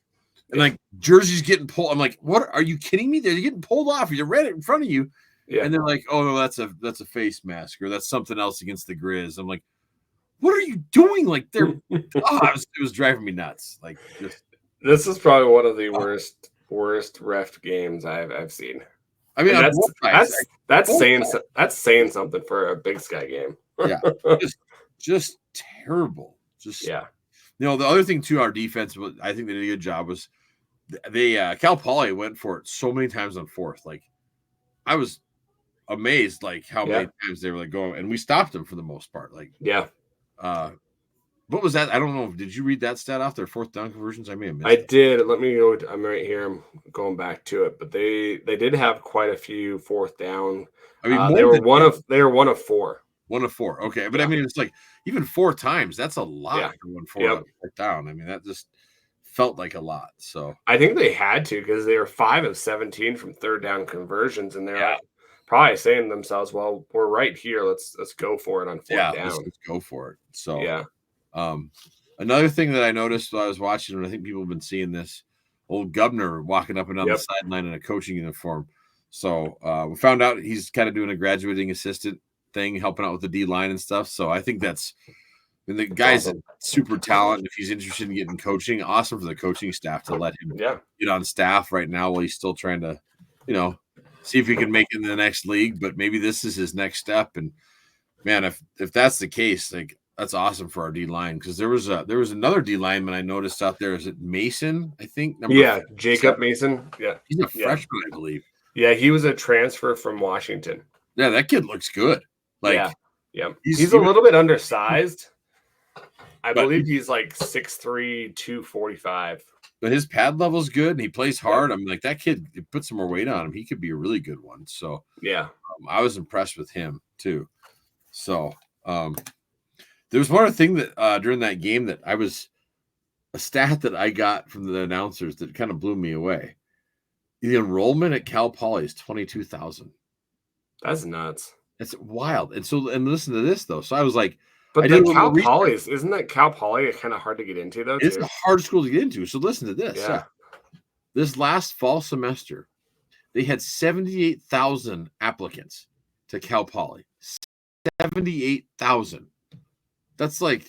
Speaker 2: And like jerseys getting pulled. I'm like, what? Are you kidding me? They're getting pulled off. You're right in front of you. Yeah. And they're like, oh no, that's a face mask or that's something else against the Griz. I'm like, what are you doing? Like they're it was driving me nuts. Like just.
Speaker 1: This is probably one of the worst ref games I've seen.
Speaker 2: I mean,
Speaker 1: that's saying something for a Big Sky game.
Speaker 2: Yeah, just terrible. The other thing too, our defense, I think they did a good job, was they Cal Poly went for it so many times on fourth. Like I was amazed, like how many times they were like going, and we stopped them for the most part. Like what was that? I don't know. Did you read that stat off their fourth down conversions? I may have missed it.
Speaker 1: Did. Let me go. I'm right here. I'm going back to it. But they did have quite a few fourth down. I mean, they were one of 4.
Speaker 2: 1 of 4. Okay, but I mean, it's like even 4 times. That's a lot for 1 4 fourth down. I mean, that just felt like a lot. So
Speaker 1: I think they had to because they were 5 of 17 from third down conversions, and they're probably saying to themselves, "Well, we're right here. Let's go for it on fourth down.
Speaker 2: Let's go for it." So another thing that I noticed while I was watching, and I think people have been seeing this, old Gubner walking up and down the sideline in a coaching uniform. So we found out he's kind of doing a graduating assistant thing, helping out with the D line and stuff. So I think the guy's
Speaker 1: awesome.
Speaker 2: super talent. If he's interested in getting coaching, awesome for the coaching staff to let him get on staff right now while he's still trying to, see if he can make it in the next league. But maybe this is his next step. And man, if that's the case, like that's awesome for our D line, because there was another D lineman I noticed out there. Is it Mason? I think
Speaker 1: Jacob Mason. Yeah,
Speaker 2: he's a freshman, I believe.
Speaker 1: Yeah, he was a transfer from Washington.
Speaker 2: Yeah, that kid looks good. Like,
Speaker 1: yeah. He's a little bit undersized. I believe he's like 6'3", 245.
Speaker 2: But his pad level's good, and he plays hard. I'm like, that kid, put some more weight on him, he could be a really good one. So I was impressed with him too. So there was one other thing that during that game that a stat that I got from the announcers that kind of blew me away. The enrollment at Cal Poly is 22,000.
Speaker 1: That's nuts.
Speaker 2: It's wild. And listen to this though. So I was like,
Speaker 1: but then Cal Poly isn't that Cal Poly kind of hard to get into though?
Speaker 2: It's a hard school to get into. So listen to this.
Speaker 1: Yeah.
Speaker 2: This last fall semester, they had 78,000 applicants to Cal Poly. 78,000. That's like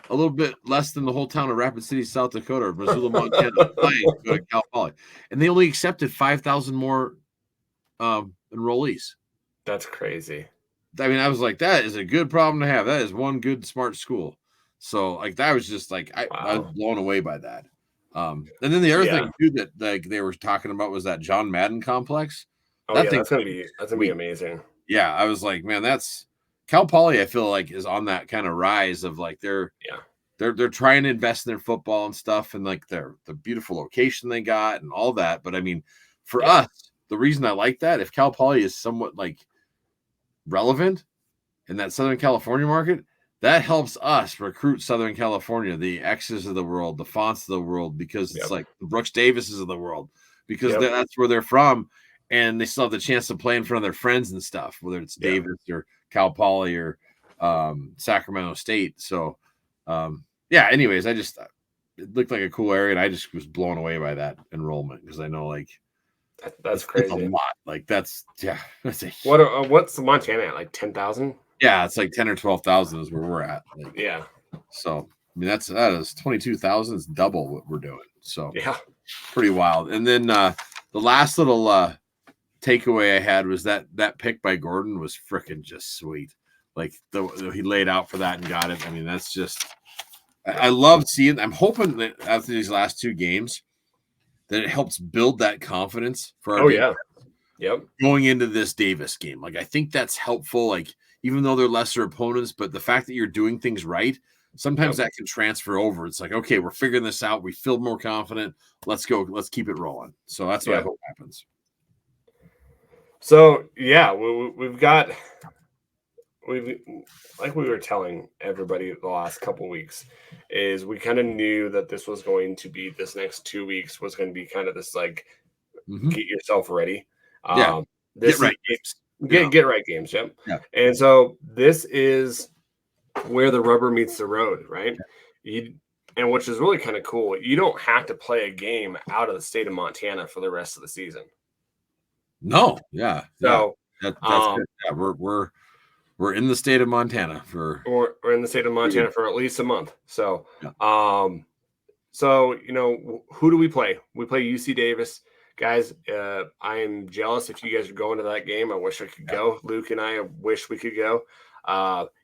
Speaker 2: a little bit less than the whole town of Rapid City, South Dakota, or Missoula, Montana, applying to go to Cal Poly. And they only accepted 5,000 more enrollees.
Speaker 1: That's crazy.
Speaker 2: I mean, I was like, that is a good problem to have. That is one good, smart school. So, like, that was just like, I was blown away by that. And then the other thing too that like they were talking about was that John Madden complex.
Speaker 1: That's gonna be amazing.
Speaker 2: Yeah, I was like, man, that's Cal Poly. I feel like is on that kind of rise of like they're trying to invest in their football and stuff, and like the beautiful location they got and all that. But I mean, for us, the reason I like that, if Cal Poly is somewhat like relevant in that Southern California market, that helps us recruit Southern California, the X's of the world, the Fonts of the world, because it's like the Brooks Davises of the world, because that's where they're from, and they still have the chance to play in front of their friends and stuff, whether it's Davis or Cal Poly or Sacramento State. So, anyways, it looked like a cool area, and I just was blown away by that enrollment because I know like
Speaker 1: that's crazy.
Speaker 2: That's a lot. Like that's a
Speaker 1: what's the Montana at, like 10,000?
Speaker 2: Yeah, it's like 10 or 12,000 is where we're at. Like, so I mean that is 22,000 is double what we're doing. So pretty wild. And then the last little takeaway I had was that pick by Gordon was freaking just sweet. Like he laid out for that and got it. I mean, that's just I love seeing. I'm hoping that after these last two games that it helps build that confidence for our going into this Davis game. Like I think that's helpful. Like even though they're lesser opponents, but the fact that you're doing things right, sometimes that can transfer over. It's like, okay, we're figuring this out. We feel more confident. Let's go. Let's keep it rolling. So that's what I hope happens.
Speaker 1: So we've got like we were telling everybody the last couple of weeks is we kind of knew that this was going to be this next 2 weeks was going to be kind of this like get yourself ready. This
Speaker 2: get right games.
Speaker 1: Get right games. And so this is where the rubber meets the road, right? And which is really kind of cool. You don't have to play a game out of the state of Montana for the rest of the season.
Speaker 2: No,
Speaker 1: So
Speaker 2: that's good. Yeah, we're in the state of Montana
Speaker 1: we're in the state of Montana for at least a month. So so who do we play? We play UC Davis. Guys, I am jealous if you guys are going to that game. I wish I could go. Luke and I wish we could go.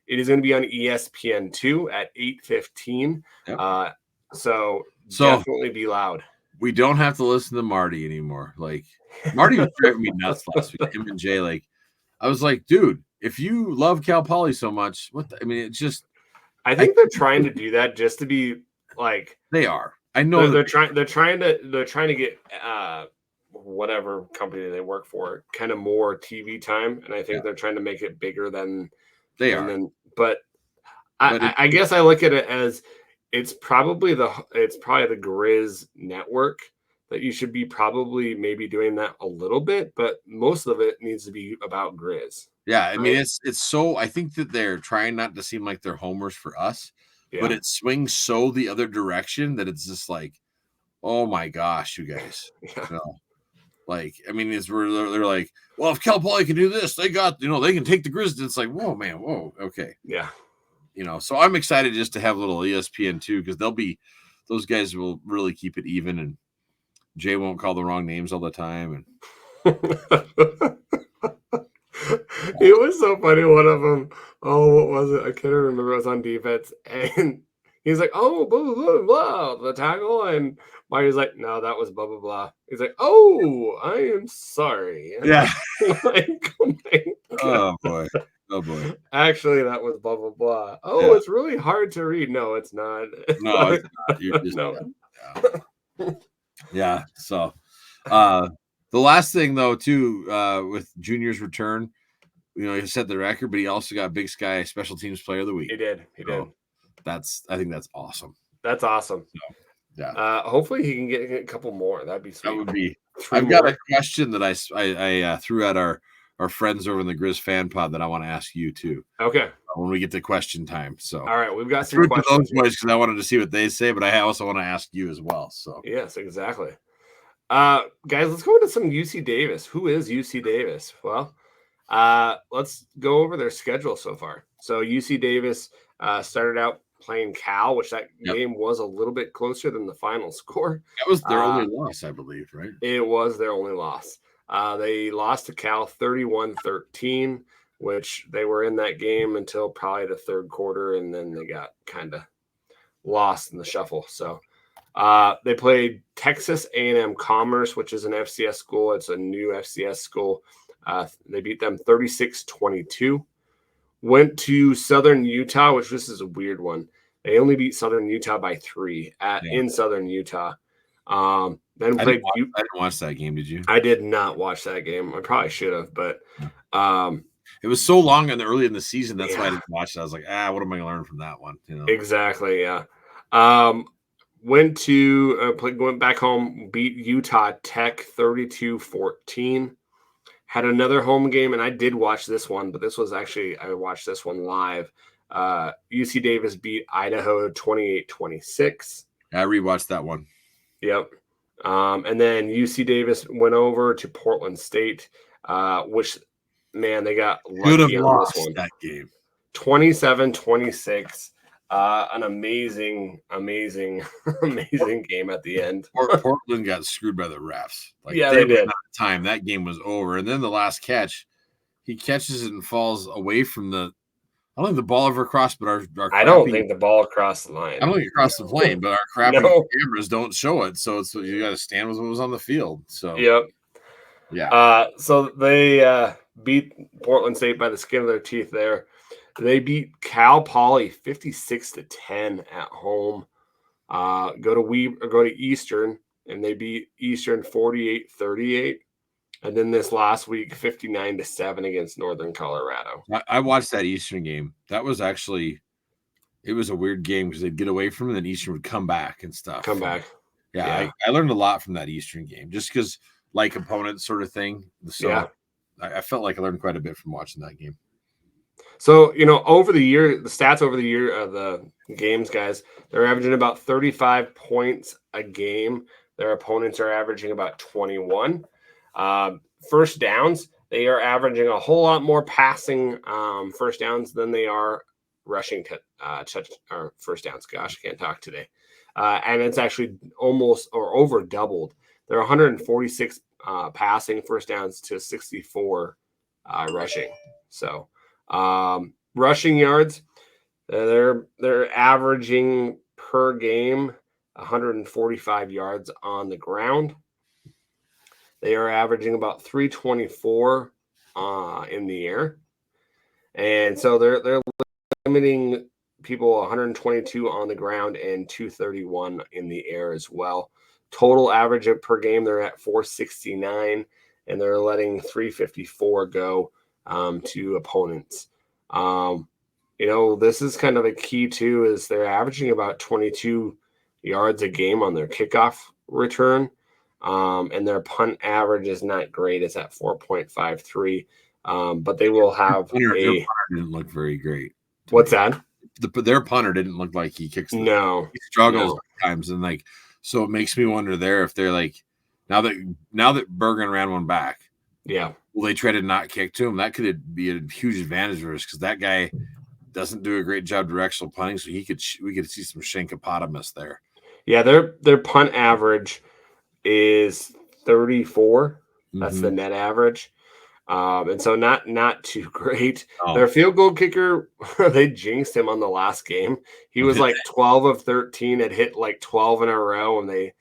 Speaker 1: It is going to be on ESPN2 at 8:15. So definitely be loud.
Speaker 2: We don't have to listen to Marty anymore. Like Marty was driving me nuts last week. Him and Jay, like I was like, dude, if you love Cal Poly so much, it's just.
Speaker 1: I think they're trying to do that just to be like
Speaker 2: they are. I know
Speaker 1: they're trying to get whatever company they work for kind of more TV time, and I think they're trying to make it bigger than
Speaker 2: they are.
Speaker 1: But I guess I look at it as it's probably the Griz network that you should be probably maybe doing that a little bit, but most of it needs to be about Griz.
Speaker 2: Yeah, I mean it's so I think that they're trying not to seem like they're homers for us, but it swings so the other direction that it's just like, oh my gosh, you guys. Like, I mean, it's where they're like, well, if Cal Poly can do this, they got, they can take the Griz. It's like, whoa, man, whoa, okay.
Speaker 1: Yeah.
Speaker 2: So I'm excited just to have a little ESPN too, because those guys will really keep it even, and Jay won't call the wrong names all the time. And
Speaker 1: It was so funny. One of them, what was it? I can't remember. It was on defense, and he's like, "Oh, blah blah blah blah," the tackle, and Marty's like, "No, that was blah blah blah." He's like, "Oh, I am sorry."
Speaker 2: yeah.
Speaker 1: Like, oh my
Speaker 2: God. Oh boy.
Speaker 1: Actually, that was blah blah blah. Oh, yeah. It's really hard to read. No, it's not.
Speaker 2: No, it's not. You're just
Speaker 1: no.
Speaker 2: Yeah. So, the last thing though, too, with Junior's return, he set the record, but he also got Big Sky Special Teams Player of the Week.
Speaker 1: He did.
Speaker 2: I think that's awesome.
Speaker 1: That's awesome.
Speaker 2: So, yeah.
Speaker 1: Hopefully he can get a couple more. That'd be sweet.
Speaker 2: That would be. I've got a question that I threw at our friends over in the Griz fan pod that I want to ask you too.
Speaker 1: Okay.
Speaker 2: When we get to question time. So
Speaker 1: all right, we've got some questions
Speaker 2: because I wanted to see what they say, but I also want to ask you as well. So
Speaker 1: yes, exactly. Guys, let's go into some UC Davis. Who is UC Davis? Well, let's go over their schedule so far. So UC Davis started out playing Cal, which that game was a little bit closer than the final score.
Speaker 2: That was their only loss, I believe, right?
Speaker 1: It was their only loss. They lost to Cal 31-13, which they were in that game until probably the third quarter, and then they got kind of lost in the shuffle. So they played Texas A&M Commerce, which is an FCS school. It's a new FCS school. They beat them 36-22. Went to Southern Utah, which this is a weird one. They only beat Southern Utah by 3 in Southern Utah. Then
Speaker 2: I didn't watch that game. Did you?
Speaker 1: I did not watch that game. I probably should have, but
Speaker 2: it was so long and early in the season. That's why I didn't watch it. I was like, what am I going to learn from that one?
Speaker 1: Exactly. Yeah. Went back home, beat Utah Tech 32-14. Had another home game, and I did watch this one, but I watched this one live. UC Davis beat Idaho 28-26.
Speaker 2: I rewatched that one.
Speaker 1: Yep. And then UC Davis went over to Portland State, which, man, they got lucky on this one.
Speaker 2: That game.
Speaker 1: 27-26. An amazing game at the end.
Speaker 2: Portland got screwed by the refs.
Speaker 1: They did.
Speaker 2: Time that game was over, and then the last catch, he catches it and falls away from I don't think the ball ever crossed, but our
Speaker 1: I don't think the ball crossed the line.
Speaker 2: I don't think it crossed the plane, but our crappy cameras don't show it, so you got to stand with what was on the field. So
Speaker 1: yep,
Speaker 2: yeah.
Speaker 1: So they beat Portland State by the skin of their teeth there. They beat Cal Poly 56-10 at home. Go to Eastern, and they beat Eastern 48-38. And then this last week, 59-7 against Northern Colorado.
Speaker 2: I watched that Eastern game. That was actually, it was a weird game because they'd get away from it, and then Eastern would come back and stuff.
Speaker 1: Yeah.
Speaker 2: I learned a lot from that Eastern game, just because like opponents sort of thing. So I felt like I learned quite a bit from watching that game.
Speaker 1: So, over the year, the stats over the year of the games, guys, they're averaging about 35 points a game. Their opponents are averaging about 21. First downs, they are averaging a whole lot more passing first downs than they are rushing first downs. Gosh, I can't talk today. And it's actually almost or over doubled. They're 146 passing first downs to 64 rushing. So rushing yards, they're averaging per game 145 yards on the ground. They are averaging about 324 in the air. And so they're limiting people 122 on the ground and 231 in the air as well. Total average per game, they're at 469, and they're letting 354 go to opponents. This is kind of a key too, is they're averaging about 22 yards a game on their kickoff return. And their punt average is not great. It's at 4.53. But they will have
Speaker 2: their punter didn't look very great.
Speaker 1: What's that?
Speaker 2: Their punter didn't look like he kicks.
Speaker 1: No,
Speaker 2: he struggles at times, and so it makes me wonder there if they're now Now that Bergen ran one back,
Speaker 1: Yeah.
Speaker 2: will they try to not kick to him? That could be a huge advantage for us because that guy doesn't do a great job directional punting, so we could see some Shankopotamus there.
Speaker 1: Yeah, their punt average is 34. That's the net average. And so not too great.
Speaker 2: Oh.
Speaker 1: Their field goal kicker, they jinxed him on the last game. He was like 12 of 13, had hit like 12 in a row, and the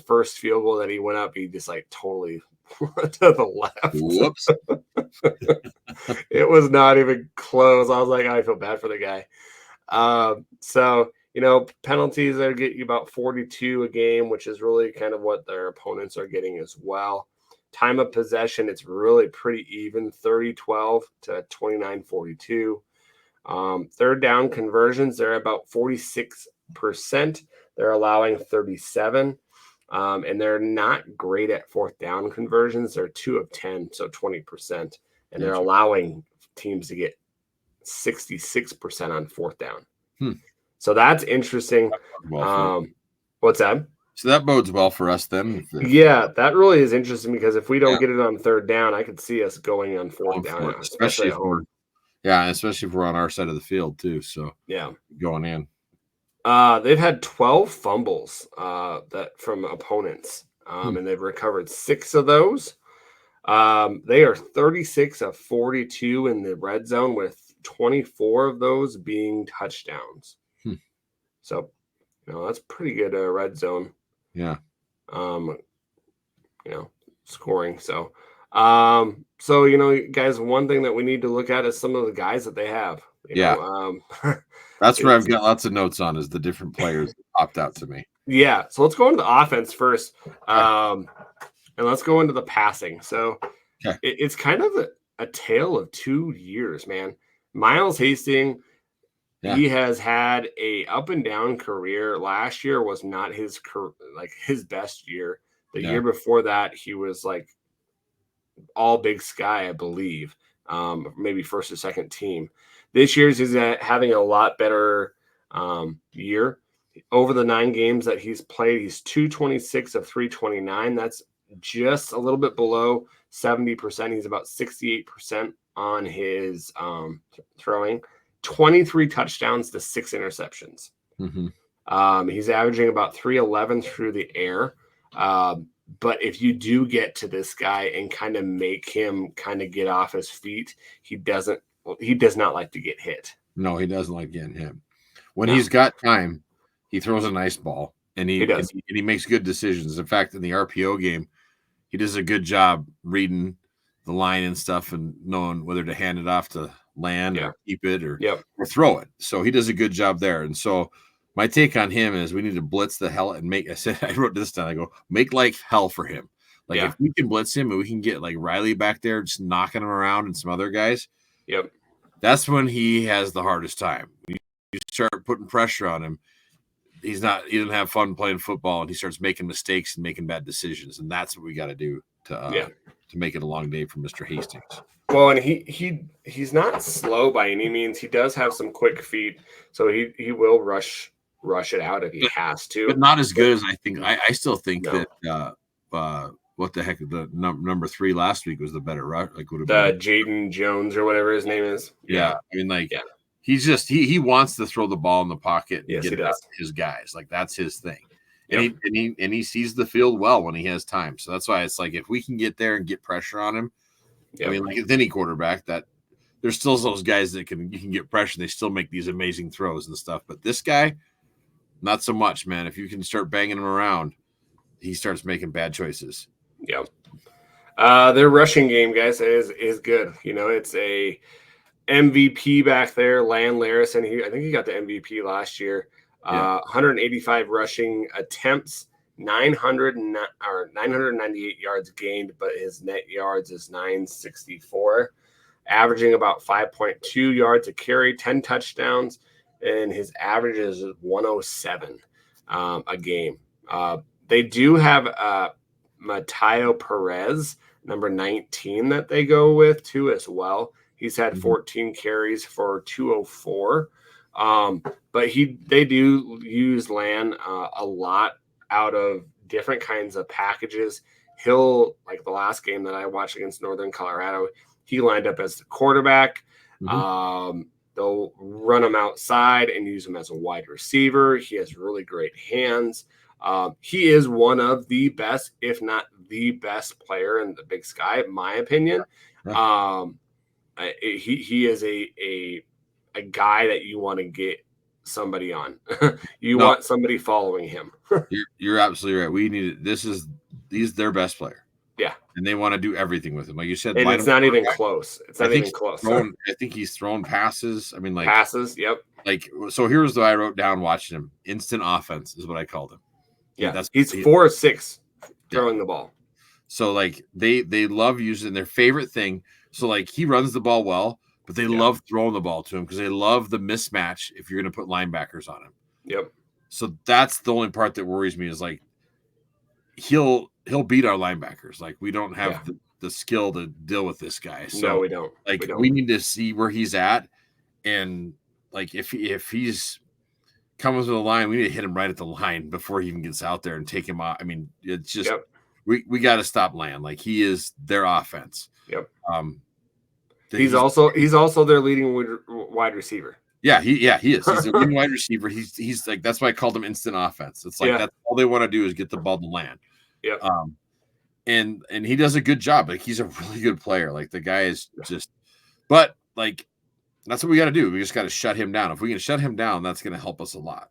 Speaker 1: first field goal that he went up, he just like totally to the left.
Speaker 2: Whoops.
Speaker 1: It was not even close. I was like, I feel bad for the guy. So, penalties that get you about 42 a game, which is really kind of what their opponents are getting as well. Time of possession, it's really pretty even, 30-12 to 29-42. Third down conversions, they're about 46%. They're allowing 37. And they're not great at fourth down conversions. They're 2 of 10, so 20%. And they're allowing teams to get 66% on fourth down. So that's interesting. What's that?
Speaker 2: So that bodes well for us then.
Speaker 1: Yeah, that really is interesting because if we don't get it on third down, I could see us going on fourth down, especially at home.
Speaker 2: Especially if we're on our side of the field too. So
Speaker 1: yeah,
Speaker 2: going in.
Speaker 1: They've had 12 fumbles that from opponents, and they've recovered 6 of those. They are 36 of 42 in the red zone, with 24 of those being touchdowns. So, that's pretty good red zone.
Speaker 2: Yeah.
Speaker 1: Scoring. So, guys, one thing that we need to look at is some of the guys that they have.
Speaker 2: That's where I've got lots of notes on is the different players that popped out to me.
Speaker 1: Yeah. So let's go into the offense first. And let's go into the passing. So it's kind of a tale of 2 years, man. Miles Hastings, he has had a up and down career. Last year was not his best year. The year before that, he was like all Big Sky, I believe, maybe first or second team. This year's he's having a lot better year. Over the 9 games that he's played, he's 226 of 329. That's just a little bit below 70%. He's about 68% on his throwing. 23 touchdowns to 6 interceptions. He's averaging about 311 through the air. But if you do get to this guy and kind of make him kind of get off his feet, he does not like to get hit.
Speaker 2: No, he doesn't like getting hit. When he's got time, he throws a nice ball and he makes good decisions. In fact, in the RPO game, he does a good job reading the line and stuff and knowing whether to hand it off to land or keep it or throw it. So he does a good job there. And so my take on him is we need to blitz the hell and I wrote this down. I go, make life hell for him. If we can blitz him and we can get like Riley back there, just knocking him around and some other guys. That's when he has the hardest time. You start putting pressure on him. He doesn't have fun playing football and he starts making mistakes and making bad decisions. And that's what we got to do to make it a long day for Mr. Hastings.
Speaker 1: Well, and he's not slow by any means. He does have some quick feet, so he will rush it out if he has to.
Speaker 2: But not as good as I think. I still think that what the heck, the number 3 last week was the better rush. Like would have been
Speaker 1: Jaden Jones or whatever his name is.
Speaker 2: Yeah. I mean, he's just he wants to throw the ball in the pocket and get it out to his guys. Like that's his thing. And he sees the field well when he has time. So that's why it's like if we can get there and get pressure on him. I mean, like with any quarterback, that there's still those guys that you can get pressure. And they still make these amazing throws and stuff. But this guy, not so much, man. If you can start banging him around, he starts making bad choices.
Speaker 1: Yeah. Their rushing game, guys, is good. It's a MVP back there, Lan Larison. I think he got the MVP last year. 185 rushing attempts. 998 yards gained, but his net yards is 964, averaging about 5.2 yards a carry, 10 touchdowns, and his average is 107 a game. They do have Mateo Perez, number 19, that they go with too as well. He's had 14 carries for 204, but they do use Lan a lot out of different kinds of packages. he'll, like the last game that I watched against Northern Colorado, he lined up as the quarterback. They'll run him outside and use him as a wide receiver. He has really great hands. He is one of the best, if not the best player in the Big Sky, in my opinion. He is a guy that you want to get somebody on. You want somebody following him.
Speaker 2: You're absolutely right. He's their best player.
Speaker 1: Yeah.
Speaker 2: And they want to do everything with him. Like you said,
Speaker 1: and it's not even close. It's not even close.
Speaker 2: I think he's thrown passes. I mean, like
Speaker 1: passes. Yep.
Speaker 2: Like, so here's what I wrote down watching him. Instant offense is what I called him.
Speaker 1: Yeah. He's 4 or 6 throwing the ball.
Speaker 2: So like they love using their favorite thing. So like he runs the ball well, but they love throwing the ball to him because they love the mismatch if you're going to put linebackers on him.
Speaker 1: Yep.
Speaker 2: So that's the only part that worries me is like he'll beat our linebackers. Like we don't have the skill to deal with this guy. So
Speaker 1: no, we don't.
Speaker 2: Like we need to see where he's at, and like if he's coming to the line, we need to hit him right at the line before he even gets out there and take him out. I mean, it's just we got to stop Land. Like he is their offense.
Speaker 1: Yep. He's also their leading wide receiver.
Speaker 2: Yeah, he is. He's a leading wide receiver. He's like, that's why I called him instant offense. It's like that's all they want to do is get the ball to Land.
Speaker 1: Yeah.
Speaker 2: And he does a good job. Like he's a really good player. Like the guy is just, but like that's what we got to do. We just got to shut him down. If we can shut him down, that's going to help us a lot.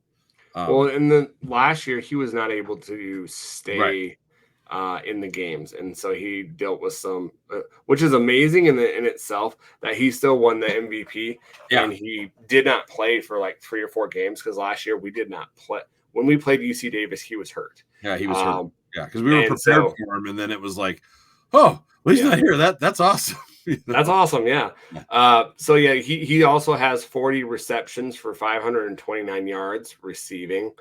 Speaker 1: Well, and then last year he was not able to stay in the games, and so he dealt with some, which is amazing in itself that he still won the MVP. And he did not play for like 3 or 4 games because last year we did not play. When we played UC Davis, he was hurt.
Speaker 2: Yeah, he was hurt. Yeah, because we were prepared for him, and then it was like, oh, well, he's not here. That's awesome.
Speaker 1: That's awesome. Yeah. So yeah, he also has 40 receptions for 529 yards receiving,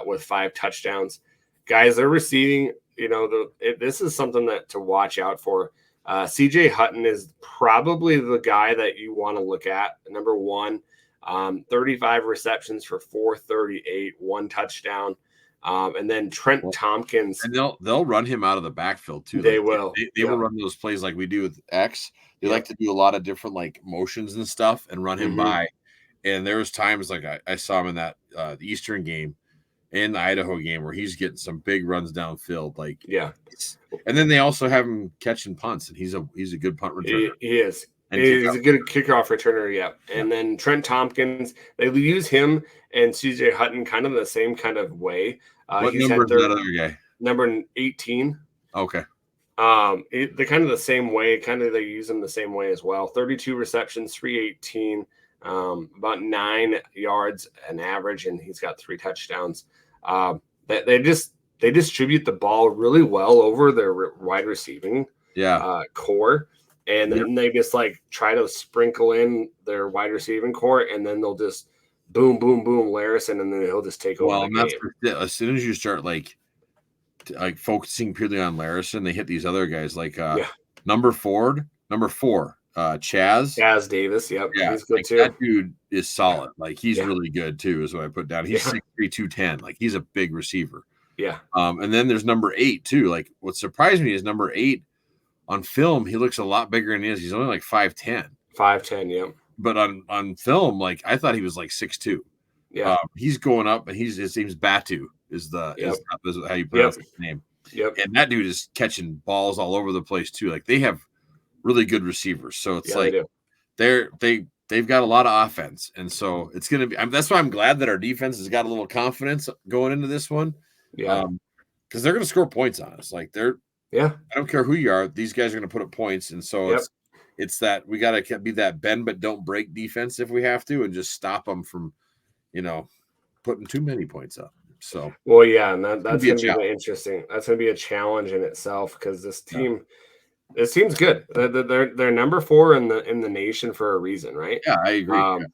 Speaker 1: with 5 touchdowns. Guys, they're receiving. You know, this is something that to watch out for. CJ Hutton is probably the guy that you want to look at. Number 1, 35 receptions for 438, 1 touchdown. And then Trent Tompkins,
Speaker 2: and they'll run him out of the backfield too.
Speaker 1: They
Speaker 2: like,
Speaker 1: will.
Speaker 2: They will run those plays like we do with X. They like to do a lot of different like motions and stuff and run him by. And there was times like I saw him in that the Eastern game and the Idaho game where he's getting some big runs downfield. Like and then they also have him catching punts, and he's a good punt returner.
Speaker 1: He is. He's a good kickoff returner, And then Trent Tompkins, they use him and CJ Hutton kind of the same kind of way.
Speaker 2: What number is that other guy?
Speaker 1: Number 18.
Speaker 2: Okay.
Speaker 1: They're kind of the same way. Kind of they use them the same way as well. 32 receptions, 318, about 9 yards an average, and he's got 3 touchdowns. They distribute the ball really well over their wide receiving core. And then they just like try to sprinkle in their wide receiving core, and then they'll just boom, boom, boom, Larison, and then he'll just take over.
Speaker 2: Well, and that's as soon as you start like focusing purely on Larison, they hit these other guys like number 4, Chaz
Speaker 1: Davis. Yep, he's good
Speaker 2: like
Speaker 1: too.
Speaker 2: That dude is solid. Like he's really good too. Is what I put down. He's 6'3", 210. Like he's a big receiver.
Speaker 1: Yeah.
Speaker 2: And then there's number 8 too. Like what surprised me is number 8. On film, he looks a lot bigger than he is. He's only like 5'10".
Speaker 1: 5'10", yep.
Speaker 2: But on film, like I thought he was like 6'2".
Speaker 1: Yeah.
Speaker 2: He's going up, and his name's Batu is how you pronounce his name.
Speaker 1: Yep.
Speaker 2: And that dude is catching balls all over the place too. Like they have really good receivers, so it's like they've got a lot of offense, and so it's gonna be. That's why I'm glad that our defense has got a little confidence going into this one.
Speaker 1: Yeah.
Speaker 2: Because they're gonna score points on us. Like they're.
Speaker 1: Yeah,
Speaker 2: I don't care who you are; these guys are going to put up points, and so it's that we got to be that bend but don't break defense if we have to, and just stop them from, putting too many points up. So
Speaker 1: and that's going to be interesting. That's going to be a challenge in itself because this team's good. They're number 4 in the nation for a reason, right?
Speaker 2: Yeah, I agree.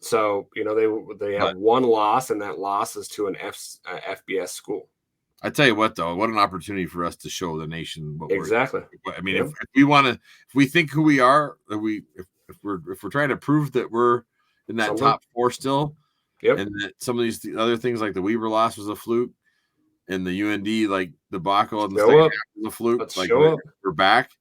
Speaker 1: So they have 1 loss, and that loss is to an FBS school.
Speaker 2: I tell you what, though, what an opportunity for us to show the nation what
Speaker 1: exactly.
Speaker 2: I mean, if we want to, if we think who we are, if we're trying to prove that we're in that top 4 still, and that some of these other things like the Weber loss was a fluke, and the UND like debacle in the
Speaker 1: Show
Speaker 2: second
Speaker 1: up.
Speaker 2: half of the fluke.
Speaker 1: Let's
Speaker 2: Like
Speaker 1: show up.
Speaker 2: we're back.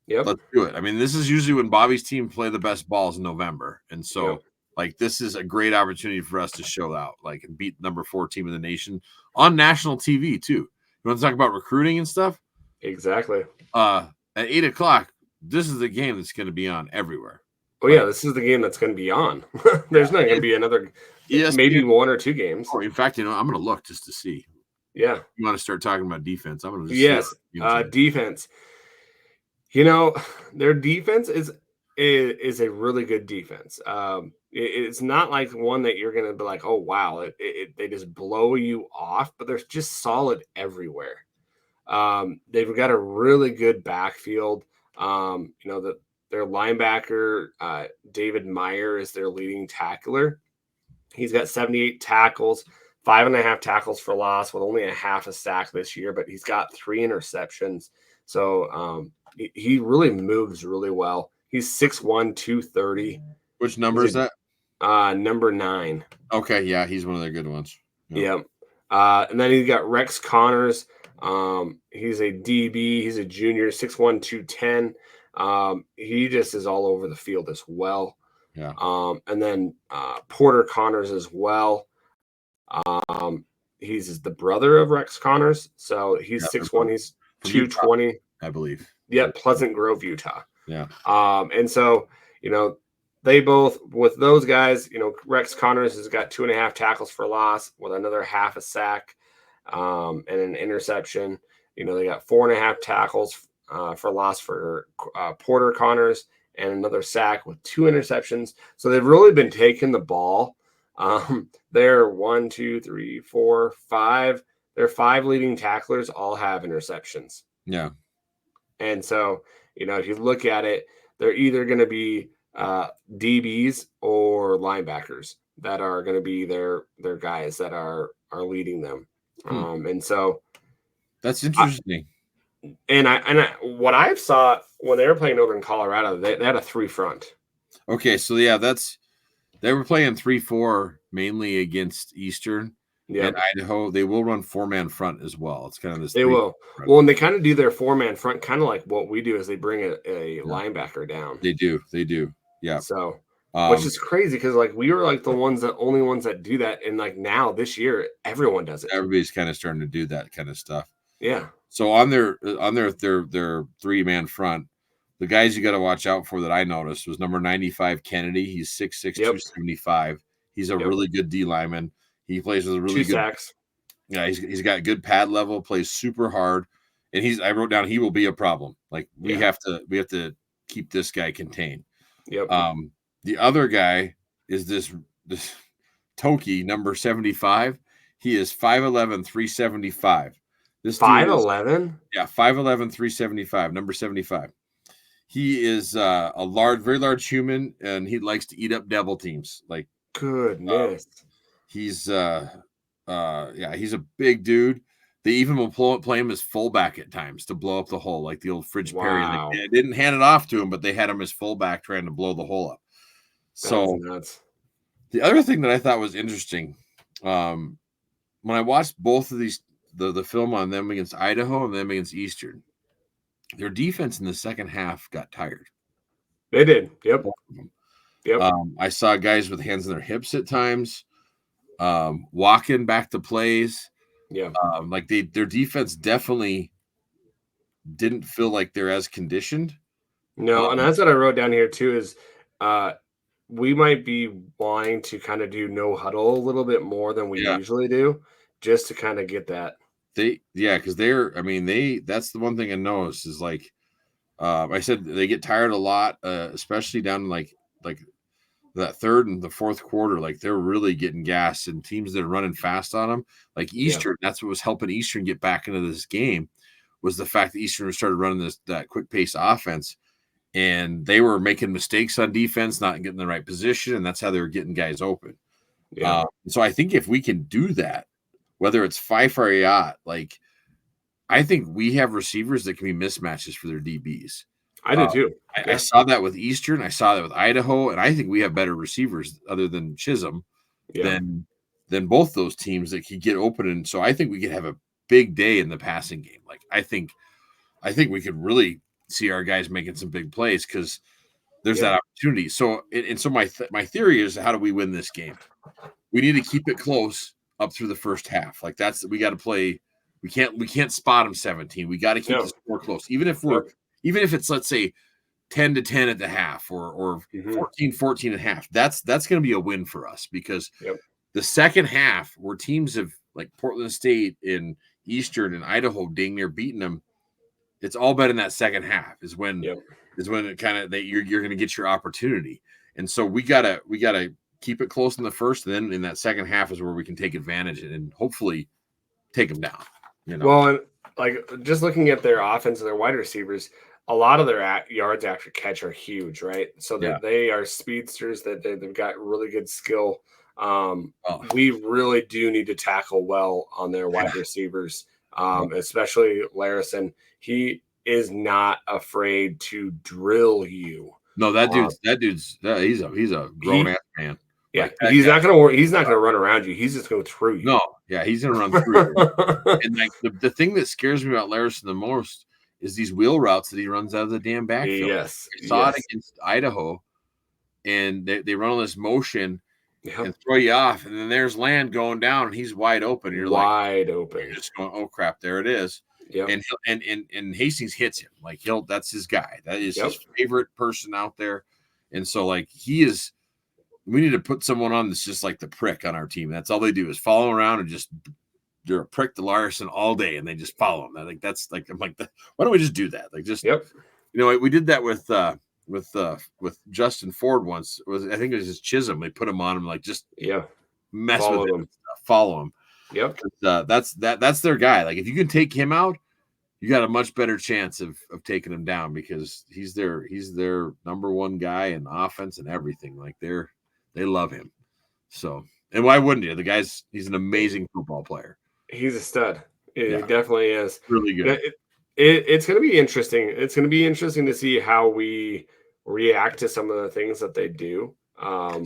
Speaker 1: Yep.
Speaker 2: Let's do it. I mean, this is usually when Bobby's team play the best balls in November, and so
Speaker 1: Yep.
Speaker 2: like this is a great opportunity for us to show out, like and beat number 4 team in the nation on national TV too. You want to talk about recruiting and stuff?
Speaker 1: Exactly.
Speaker 2: At 8:00, this is the game that's going to be on everywhere.
Speaker 1: Oh yeah, this is the game that's going to be on. There's not going to be another, maybe 1 or 2 games.
Speaker 2: Oh, in fact, I'm going to look just to see.
Speaker 1: Yeah.
Speaker 2: You want to start talking about defense? I'm going to
Speaker 1: just defense. Their defense is a really good defense. It's not like one that you're going to be like, oh wow, they just blow you off, but they're just solid everywhere. They've got a really good backfield. Their linebacker, David Meyer, is their leading tackler. He's got 78 tackles, 5.5 tackles for loss with only a half a sack this year, but he's got 3 interceptions. So he really moves really well. He's 6'1", 230.
Speaker 2: Which number is that?
Speaker 1: Number 9.
Speaker 2: Okay, yeah, he's one of their good ones.
Speaker 1: Yep. And then he's got Rex Connors. He's a DB. He's a junior, 6'1", 210. He just is all over the field as well.
Speaker 2: Yeah.
Speaker 1: And then Porter Connors as well. He's the brother of Rex Connors, so he's 6'1", he's 220,
Speaker 2: Utah, I believe.
Speaker 1: Yeah, Pleasant Grove, Utah.
Speaker 2: Yeah.
Speaker 1: And so they both, with those guys, Rex Connors has got 2.5 tackles for loss with another half a sack, and an interception. They got 4.5 tackles for loss for Porter Connors and another sack with 2 interceptions. So they've really been taking the ball. They're 1, 2, 3, 4, 5. Their 5 leading tacklers all have interceptions.
Speaker 2: Yeah.
Speaker 1: And so, if you look at it, they're either going to be DBs or linebackers that are going to be their guys that are leading them. And so
Speaker 2: that's interesting.
Speaker 1: What I saw when they were playing over in Colorado, they had a 3 front.
Speaker 2: Okay, so yeah, they were playing 3-4 mainly against Eastern. Yeah, and Idaho. They will run 4-man front as well. It's kind of this.
Speaker 1: They will. Front. Well, and they kind of do their 4-man front, kind of like what we do, is they bring a linebacker down.
Speaker 2: They do. Yeah.
Speaker 1: So, which is crazy because like we were like the only ones that do that, and like now this year everyone does it.
Speaker 2: Everybody's kind of starting to do that kind of stuff.
Speaker 1: Yeah. So
Speaker 2: on their 3-man front, the guys you got to watch out for that I noticed was number 95 Kennedy. He's 6'6", 275. He's a really good D lineman. He plays with a really
Speaker 1: 2 sacks.
Speaker 2: Yeah, he's got good pad level, plays super hard, and I wrote down he will be a problem. Like we have to keep this guy contained.
Speaker 1: Yep.
Speaker 2: The other guy is this Toki, number 75. He is 5'11", 375. This
Speaker 1: 5'11"?
Speaker 2: Yeah, 5'11", 375, number 75. He is a very large human, and he likes to eat up devil teams. Like
Speaker 1: goodness.
Speaker 2: He's he's a big dude. They even will play him as fullback at times to blow up the hole, like the old Fridge Perry. They didn't hand it off to him, but they had him as fullback trying to blow the hole up. So
Speaker 1: nuts.
Speaker 2: The other thing that I thought was interesting, when I watched both of these, the film on them against Idaho and them against Eastern, their defense in the second half got tired.
Speaker 1: They did. Yep.
Speaker 2: Yep. I saw guys with hands on their hips at times, walking back to plays.
Speaker 1: Yeah.
Speaker 2: Like their defense definitely didn't feel like they're as conditioned.
Speaker 1: No, and that's what I wrote down here too, is we might be wanting to kind of do no huddle a little bit more than we usually do, just to kind of get that.
Speaker 2: Because that's the one thing I noticed is like I said, they get tired a lot, especially down like that third and the fourth quarter. Like they're really getting gas, and teams that are running fast on them, like Eastern. That's what was helping Eastern get back into this game, was the fact that Eastern started running that quick pace offense, and they were making mistakes on defense, not getting the right position, and that's how they were getting guys open. Yeah. So I think if we can do that, whether it's Fife or Yacht, like I think we have receivers that can be mismatches for their DBs.
Speaker 1: I do too.
Speaker 2: I saw that with Eastern. I saw that with Idaho, and I think we have better receivers other than Chisholm than both those teams that could get open. And so I think we could have a big day in the passing game. Like I think we could really see our guys making some big plays because there's that opportunity. So so my theory is, how do we win this game? We need to keep it close up through the first half. Like we got to play. We can't spot them 17. We got to keep the score close, even if it's, let's say, 10-10 at the half or 14-14 at half. That's going to be a win for us, because the second half, where teams have, like Portland State and Eastern and Idaho, dang near beating them, it's all been in that second half is when it kind of that you're going to get your opportunity. And so we gotta keep it close in the first, and then in that second half is where we can take advantage and hopefully take them down.
Speaker 1: Well, and like just looking at their offense and their wide receivers, a lot of their yards after catch are huge, right? So that they are speedsters, that they've got really good skill. We really do need to tackle well on their wide receivers, especially Larison. He is not afraid to drill you.
Speaker 2: No, that dude's he's a grown ass man.
Speaker 1: Yeah, like, he's not gonna run around you. He's just going through you.
Speaker 2: No, yeah, he's gonna run through you. And like the thing that scares me about Larison the most is these wheel routes that he runs out of the damn backfield.
Speaker 1: Yes,
Speaker 2: I saw it against Idaho, and they run on this motion and throw you off, and then there's Land going down, and he's wide open. You're
Speaker 1: wide open.
Speaker 2: You're just going, oh crap, there it is. Yeah, and Hastings hits him. Like that's his guy. That is his favorite person out there. And so like we need to put someone on that's just like the prick on our team. That's all they do is follow around and just they're a prick to Larson all day, and they just follow him. I think that's like, I'm like, why don't we just do that? Like just we did that with Justin Ford once. I think it was just Chisholm. They put him on him, like just mess with him, follow him.
Speaker 1: Yep.
Speaker 2: That's their guy. Like if you can take him out, you got a much better chance of taking him down, because he's their number one guy in offense and everything. Like they love him. So, and why wouldn't you? He's an amazing football player.
Speaker 1: He's a stud. He definitely is.
Speaker 2: Really good.
Speaker 1: It's going to be interesting. It's going to be interesting to see how we react to some of the things that they do.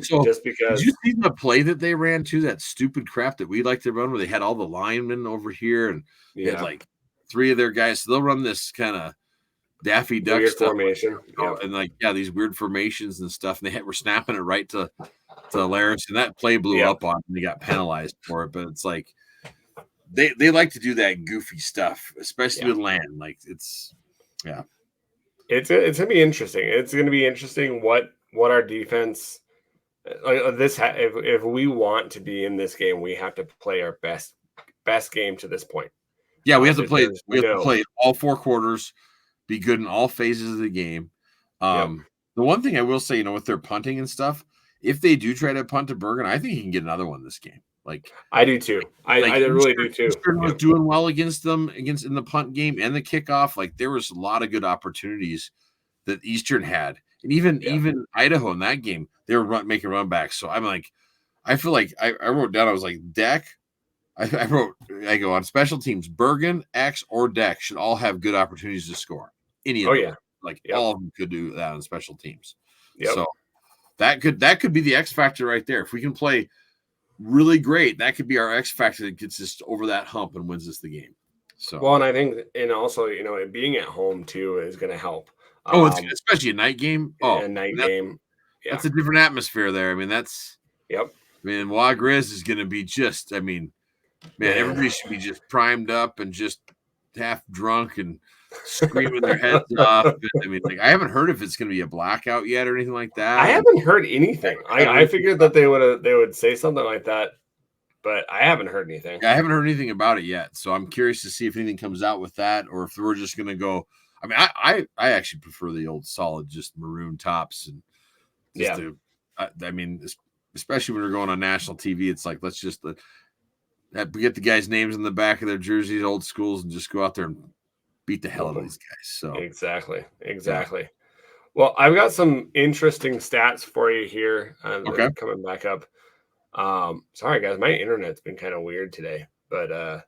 Speaker 1: Just because.
Speaker 2: Did you see the play that they ran to, that stupid crap that we like to run, where they had all the linemen over here and they had like three of their guys? So they'll run this kind of Daffy Duck
Speaker 1: weird
Speaker 2: stuff
Speaker 1: formation,
Speaker 2: and these weird formations and stuff. And we're snapping it right to Laris, and that play blew up on them. They got penalized for it, but it's like they like to do that goofy stuff, especially with Land. Like it's gonna
Speaker 1: be interesting. It's gonna be interesting what our defense. If we want to be in this game, we have to play our best game to this point.
Speaker 2: Yeah, we have to play. We have to play all four quarters, be good in all phases of the game. The one thing I will say, with their punting and stuff, if they do try to punt to Bergen, I think he can get another one this game. Like
Speaker 1: I do too. I really do too.
Speaker 2: Eastern was doing well against them in the punt game and the kickoff. Like there was a lot of good opportunities that Eastern had. And even Idaho in that game, they were making run backs. So I'm like, I feel like I wrote down, I was like, Deck. I go on special teams, Bergen, X, or Deck should all have good opportunities to score. Any of them. All of them could do that on special teams. Yep. So that could be the X factor right there. If we can play really great, that could be our X factor that gets us over that hump and wins us the game. So
Speaker 1: and I think, and also, being at home too is going to help.
Speaker 2: It's especially a night game.
Speaker 1: Game. Yeah.
Speaker 2: That's a different atmosphere there. I mean, Griz is going to be just, everybody should be just primed up and just half drunk and screaming their heads off. I haven't heard if it's going to be a blackout yet or anything like that.
Speaker 1: I haven't heard anything. I figured that they would say something like that, but I haven't heard anything.
Speaker 2: Yeah, I haven't heard anything about it yet. So I'm curious to see if anything comes out with that, or if we're just going to go. I actually prefer the old solid, just maroon tops, and especially when we're going on national TV, it's like let's just get the guys' names in the back of their jerseys, old schools, and just go out there and beat the hell out of these guys. So
Speaker 1: exactly. Yeah. Well, I've got some interesting stats for you here. Coming back up. Sorry guys, my internet's been kind of weird today, but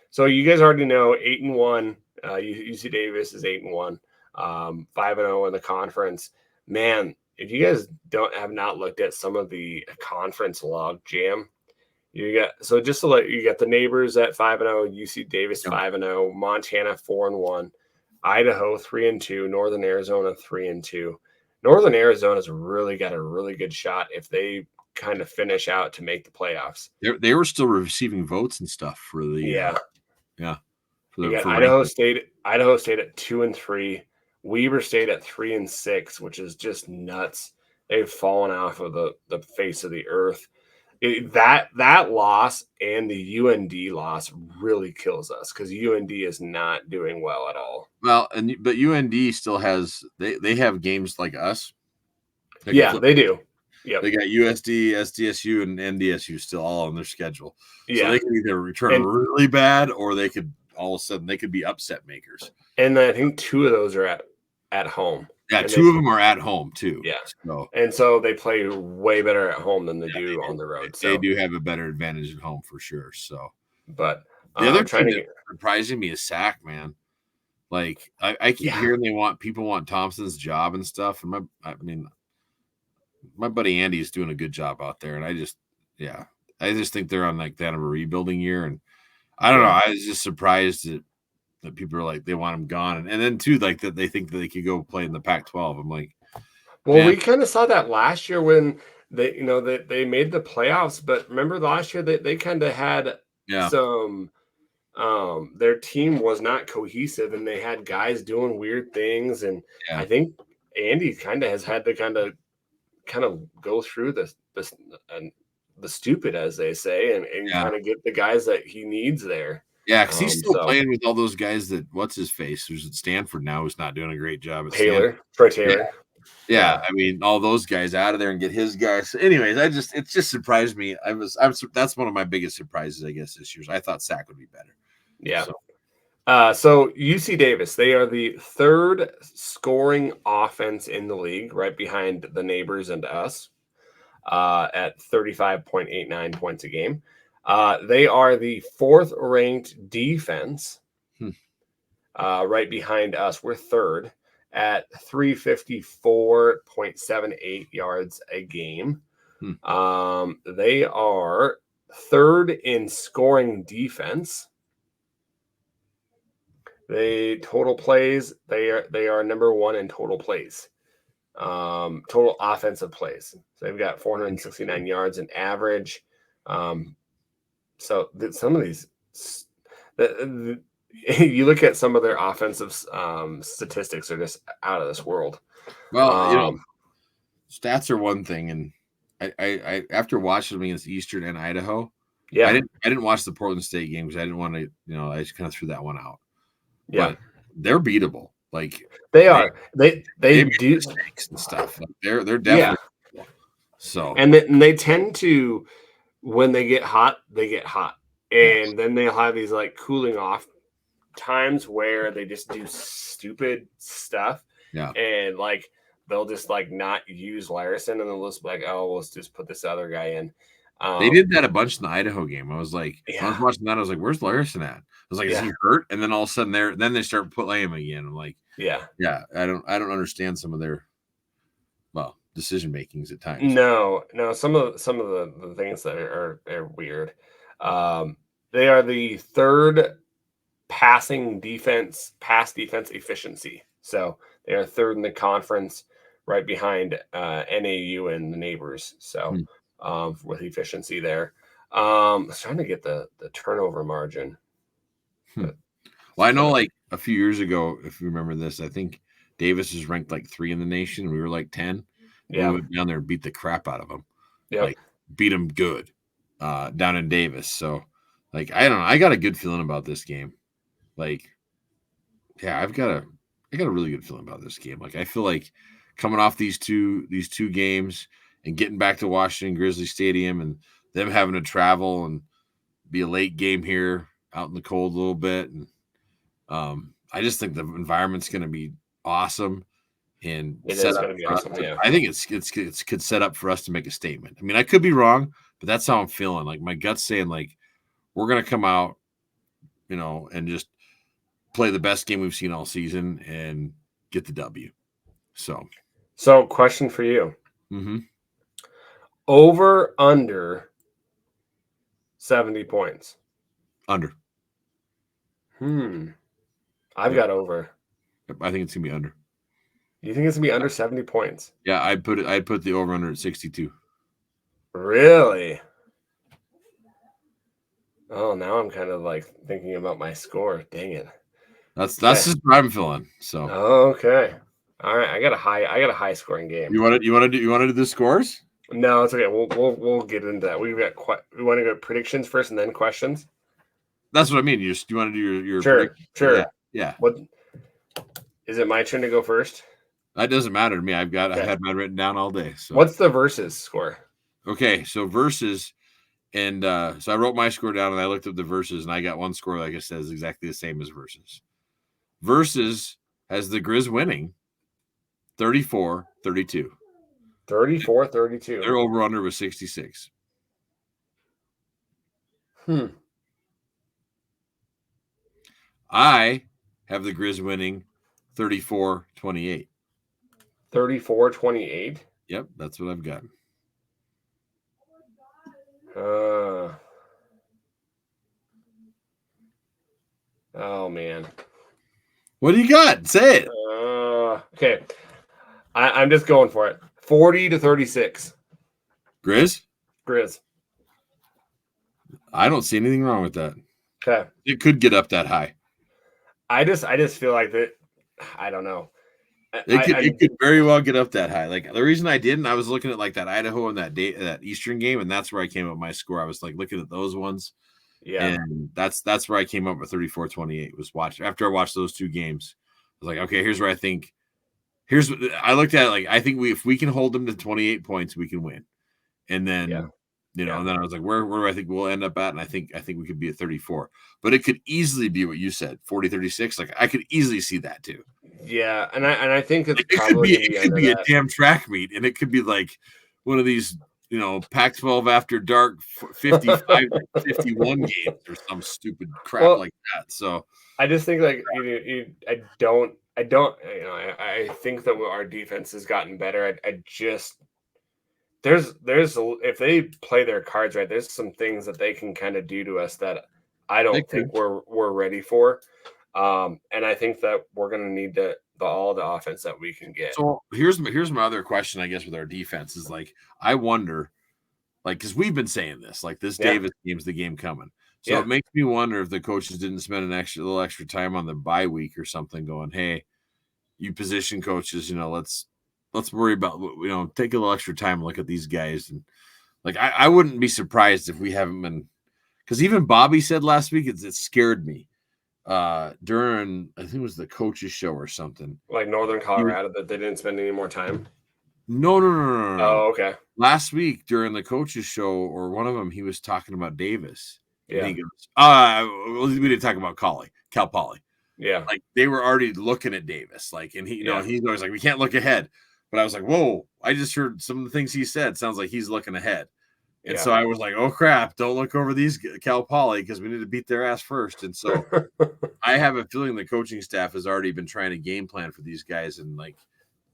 Speaker 1: so you guys already know 8-1. UC Davis is 8-1, 5-0 in the conference. Man, if you guys have not looked at some of the conference log jam, You got so just to let you got the neighbors at 5-0, UC Davis
Speaker 2: Yep.
Speaker 1: 5-0, Montana 4-1, Idaho 3-2, Northern Arizona 3-2. Northern Arizona's really got a really good shot if they kind of finish out to make the playoffs.
Speaker 2: They were still receiving votes and stuff for the
Speaker 1: Yeah. You got
Speaker 2: for
Speaker 1: Idaho
Speaker 2: ranking.
Speaker 1: State. Idaho State at 2-3. Weber State at 3-6, which is just nuts. They've fallen off of the face of the earth. That loss and the UND loss really kills us because UND is not doing well at all.
Speaker 2: Well, but UND still has they have games like us.
Speaker 1: Yeah, they do. Yep.
Speaker 2: They got USD, SDSU, and MDSU still all on their schedule. So
Speaker 1: Yeah.
Speaker 2: they can either return really bad or they could all of a sudden they could be upset makers.
Speaker 1: And I think 2 of those are at home.
Speaker 2: Yeah,
Speaker 1: and
Speaker 2: 2 of them are at home too.
Speaker 1: Yeah.
Speaker 2: So,
Speaker 1: and so they play way better at home than they do on the road.
Speaker 2: They do have a better advantage at home for sure. So,
Speaker 1: but
Speaker 2: the other thing that's surprising me is Sack, man. Like I keep hearing people want Thompson's job and stuff. And my buddy Andy is doing a good job out there, and I just think they're on like that of a rebuilding year, and I don't know. I was just surprised that people are like they want him gone, and then too like that they think that they could go play in the Pac-12. I'm like,
Speaker 1: well, we kind of saw that last year when they they made the playoffs, but remember last year they kind of had some. Their team was not cohesive, and they had guys doing weird things, and I think Andy kind of has had to kind of go through the stupid, as they say, and kind of get the guys that he needs there.
Speaker 2: Yeah, because he's still playing with all those guys that what's his face who's at Stanford now who's not doing a great job at
Speaker 1: Taylor.
Speaker 2: Yeah, I mean all those guys out of there and get his guys. So anyways, it just surprised me. That's one of my biggest surprises, I guess, this year. I thought Sack would be better.
Speaker 1: Yeah. So UC Davis, they are the 3rd scoring offense in the league, right behind the neighbors and us, at 35.89 points a game. They are the 4th ranked defense, right behind us. We're 3rd at 354.78 yards a game. They are 3rd in scoring defense. They total plays. They are number 1 in total plays, total offensive plays. So they've got 469 yards in average. So some of these, you look at some of their offensive statistics are just out of this world.
Speaker 2: Well, stats are one thing, and I after watching them against Eastern and Idaho, I didn't watch the Portland State game because I didn't want to. I just kind of threw that one out.
Speaker 1: Yeah,
Speaker 2: but they're beatable. Like
Speaker 1: they are. They do
Speaker 2: mistakes and stuff. Like they're definitely beatable. So
Speaker 1: and they tend to, when they get hot, and then they'll have these like cooling off times where they just do stupid stuff.
Speaker 2: Yeah,
Speaker 1: and like they'll just like not use Larson, and they'll just be like, oh, let's just put this other guy in.
Speaker 2: They did that a bunch in the Idaho game. I was like, I was watching that. I was like, where's Larson at? I was like, is he hurt? And then all of a sudden, they start playing him again. I'm like, yeah. I don't understand some of their decision makings at times.
Speaker 1: No. Some of the things that are weird. They are the 3rd pass defense efficiency. So they are 3rd in the conference, right behind NAU and the neighbors. So with efficiency there. I was trying to get the turnover margin.
Speaker 2: Well, I know like a few years ago, if you remember this, I think Davis is ranked like 3 in the nation. We were like 10. Yeah. We went down there and beat the crap out of them. Yeah. Like beat them good down in Davis. So like, I don't know. I got a good feeling about this game. Like, yeah, I got a really good feeling about this game. Like, I feel like coming off these two games and getting back to Washington Grizzly Stadium and them having to travel and be a late game here out in the cold a little bit. And I just think the environment's going to be awesome. And
Speaker 1: it is going to be awesome. Yeah.
Speaker 2: I think it's could set up for us to make a statement. I mean, I could be wrong, but that's how I'm feeling. Like my gut's saying, like, we're going to come out, and just play the best game we've seen all season and get the W. So
Speaker 1: question for you.
Speaker 2: Mm-hmm.
Speaker 1: Over under 70 points.
Speaker 2: Under.
Speaker 1: I've got over.
Speaker 2: I think it's gonna be under.
Speaker 1: You think it's gonna be under 70 points?
Speaker 2: Yeah, I'd put the over under at 62.
Speaker 1: Really? Oh, now I'm kind of like thinking about my score. Dang it.
Speaker 2: That's just what I'm feeling. So
Speaker 1: okay. All right. I got a high scoring game.
Speaker 2: you want to do the scores?
Speaker 1: No, it's okay. We'll get into that. We want to go predictions first and then questions.
Speaker 2: That's what I mean. You want to do your
Speaker 1: sure.
Speaker 2: Yeah.
Speaker 1: What is it? My turn to go first?
Speaker 2: That doesn't matter to me. I've had mine written down all day. So
Speaker 1: what's the versus score?
Speaker 2: Okay, so versus, and so I wrote my score down and I looked up the versus, and I got one score, like I said, is exactly the same as versus. Versus has the Griz winning 34-32.
Speaker 1: 34-32.
Speaker 2: Their over-under was 66. I have the Griz winning 34-28.
Speaker 1: 34-28?
Speaker 2: Yep, that's what I've got.
Speaker 1: Oh, man.
Speaker 2: What do you got? Say it.
Speaker 1: Okay. I'm just going for it. 40-36.
Speaker 2: Griz?
Speaker 1: Griz.
Speaker 2: I don't see anything wrong with that.
Speaker 1: Okay.
Speaker 2: It could get up that high.
Speaker 1: I just feel like that. I don't know.
Speaker 2: It could very well get up that high. Like the reason I didn't, I was looking at like that Idaho and that Eastern game, and that's where I came up with my score. I was like looking at those ones.
Speaker 1: Yeah.
Speaker 2: And that's where I came up with 34-28 was after I watched those two games. I was like, okay, here's where I think I looked at it like I think if we can hold them to 28 points, we can win. And then and then I was like, where do I think we'll end up at? And I think we could be at 34. But it could easily be what you said, 40-36. Like I could easily see that too.
Speaker 1: Yeah, and I think it's
Speaker 2: it could be a damn track meet, and it could be like one of these Pac-12 after dark 55-51 games or some stupid crap like that. So
Speaker 1: I just think like I think that our defense has gotten better. I just there's if they play their cards right, there's some things that they can kind of do to us that I don't think we're ready for. And I think that we're going to need all the offense that we can get.
Speaker 2: So here's my other question, I guess, with our defense is like, I wonder, like, because we've been saying this, like this Davis game's the game coming. So it makes me wonder if the coaches didn't spend a little extra time on the bye week or something going, hey, you position coaches, let's worry about, take a little extra time and look at these guys. And like, I wouldn't be surprised if we haven't been, because even Bobby said last week, it scared me. During I think it was the coaches show or something,
Speaker 1: like Northern Colorado, that they didn't spend any more time.
Speaker 2: No.
Speaker 1: Oh, okay.
Speaker 2: Last week during the coaches show, or one of them, he was talking about Davis.
Speaker 1: Yeah.
Speaker 2: And he goes, we didn't talk about Cal Poly.
Speaker 1: Yeah.
Speaker 2: Like they were already looking at Davis. Like, and he's always like, we can't look ahead. But I was like, whoa! I just heard some of the things he said. Sounds like he's looking ahead. And so I was like, oh, crap, don't look over these Cal Poly because we need to beat their ass first. And so I have a feeling the coaching staff has already been trying to game plan for these guys and like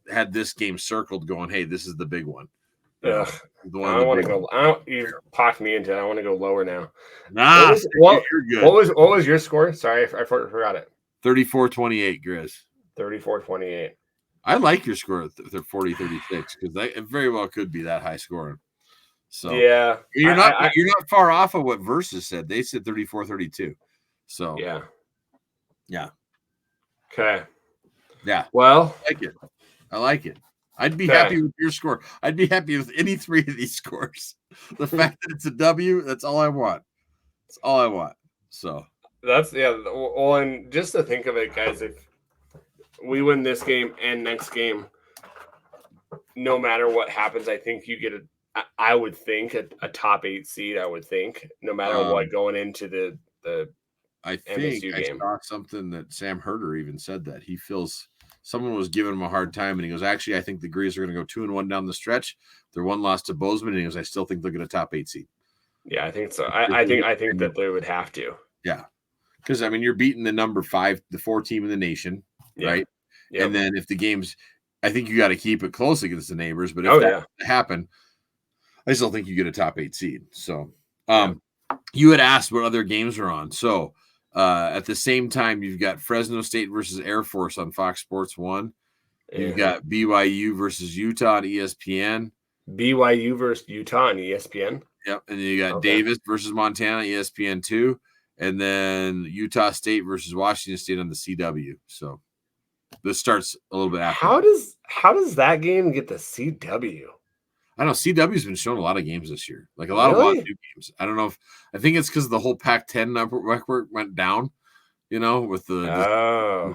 Speaker 2: had this game circled going, hey, this is the big one.
Speaker 1: I want to go. You talked me into it. I want to go lower now.
Speaker 2: Nah,
Speaker 1: what was your score? Sorry, I forgot it.
Speaker 2: 34-28, Griz.
Speaker 1: 34-28.
Speaker 2: I like your score at 40-36 because it very well could be that high scoring. So
Speaker 1: yeah,
Speaker 2: you're not far off of what Versus said. They said 34-32. So yeah.
Speaker 1: Okay.
Speaker 2: Yeah.
Speaker 1: Well,
Speaker 2: I like it. I'd be happy with your score. I'd be happy with any three of these scores. The fact that it's a W, that's all I want. That's all I want. So
Speaker 1: that's Well, and just to think of it, guys, if we win this game and next game, no matter what happens, I think you get I would think a top 8 seed. I would think no matter what going into the
Speaker 2: I think I saw something that Sam Herder even said that he feels someone was giving him a hard time, and he goes, actually, I think the Griz are going to go 2-1 down the stretch. They're one loss to Bozeman, and he goes, I still think they'll get a top 8 seed. Yeah,
Speaker 1: I think so. I think that they would have to.
Speaker 2: Yeah, because I mean, you're beating the number 5, the 4 team in the nation, right? Yep. And then if the games, I think you got to keep it close against the neighbors. But if that happen, I still think you get a top 8 seed. So, you had asked what other games are on. So at the same time, you've got Fresno State versus Air Force on Fox Sports 1. You've got BYU versus Utah on ESPN.
Speaker 1: BYU versus Utah on ESPN.
Speaker 2: Yep. And then you got Davis versus Montana, ESPN 2. And then Utah State versus Washington State on the CW. So this starts a little bit after.
Speaker 1: How does that game get the CW?
Speaker 2: I don't know. CW's been showing a lot of games this year, like a lot of new games. I don't know if I think it's because the whole Pac-10 network went down, with the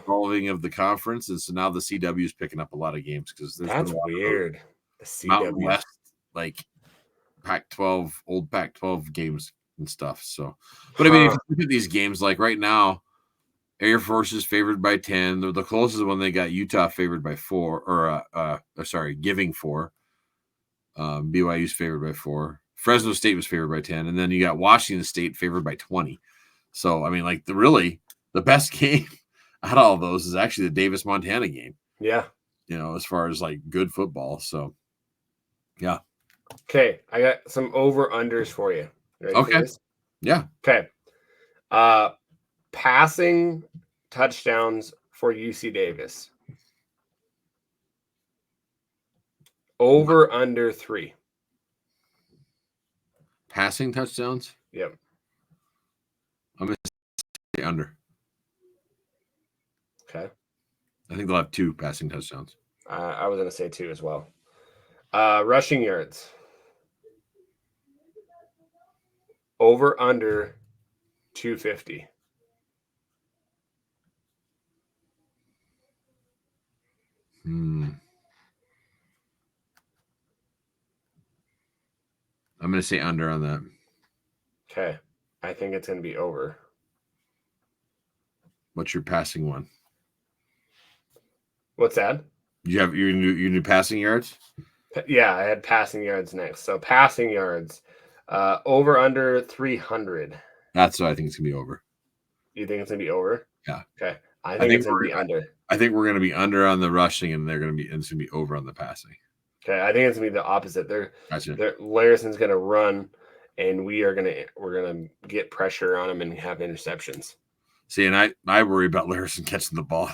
Speaker 2: dissolving of the conference, and so now the CW is picking up a lot of games because there's
Speaker 1: that's weird.
Speaker 2: The CW, Mountain West, like Pac-12, old Pac-12 games and stuff. So, but I mean, if you look at these games, like right now, Air Force is favored by 10. The closest one they got Utah favored by 4, giving 4. BYU's favored by 4. Fresno State was favored by 10, and then you got Washington State favored by 20. So I mean, like the best game out of all those is actually the Davis Montana game.
Speaker 1: Yeah,
Speaker 2: as far as like good football. So yeah.
Speaker 1: Okay, I got some over unders for you. Ready
Speaker 2: okay.
Speaker 1: For this?
Speaker 2: Yeah.
Speaker 1: Okay. Passing touchdowns for UC Davis. Over under 3.
Speaker 2: Passing touchdowns?
Speaker 1: Yep.
Speaker 2: I'm going to say under.
Speaker 1: Okay.
Speaker 2: I think they'll have 2 passing touchdowns.
Speaker 1: I was going to say 2 as well. Rushing yards. Over under 250.
Speaker 2: I'm going to say under on that.
Speaker 1: Okay. I think it's going to be over.
Speaker 2: What's your passing one?
Speaker 1: What's that?
Speaker 2: You have your new passing yards?
Speaker 1: Yeah, I had passing yards next. So passing yards, over under 300.
Speaker 2: That's what I think it's going to be over.
Speaker 1: You think it's going to be over?
Speaker 2: Yeah.
Speaker 1: Okay. I think it's going to be under.
Speaker 2: I think we're going to be under on the rushing, and it's going to be over on the passing.
Speaker 1: Okay, I think it's gonna be the opposite. Larison's gonna run, and we're gonna get pressure on him and have interceptions.
Speaker 2: See, and I worry about Larison catching the ball.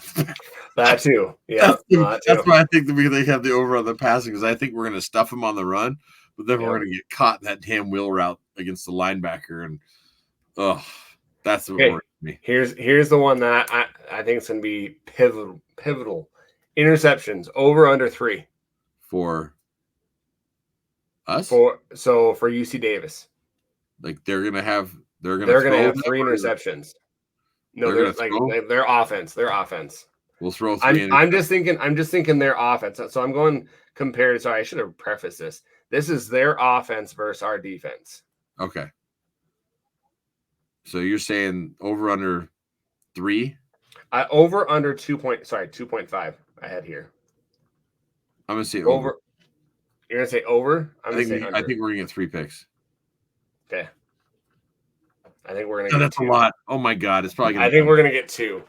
Speaker 1: That too, yeah.
Speaker 2: That's why I think that they have the over on the passing, because I think we're gonna stuff him on the run, but then we're gonna get caught in that damn wheel route against the linebacker, and that's what worries me.
Speaker 1: Here's the one that I think it's gonna be pivotal. Interceptions over under 3.
Speaker 2: For us?
Speaker 1: For UC Davis.
Speaker 2: Like they're gonna have 3
Speaker 1: interceptions. No, their offense. Their offense.
Speaker 2: We'll throw 3.
Speaker 1: I'm just thinking their offense. So I'm going compared. Sorry, I should have prefaced this. This is their offense versus our defense.
Speaker 2: Okay. So you're saying over under 3?
Speaker 1: Over under 2.5. I had here.
Speaker 2: I'm gonna say over.
Speaker 1: You're gonna say over?
Speaker 2: I think we're gonna get 3 picks.
Speaker 1: Okay. I think we're gonna get
Speaker 2: that's
Speaker 1: 2.
Speaker 2: A lot. Oh my god, it's probably
Speaker 1: I think we're gonna get 2.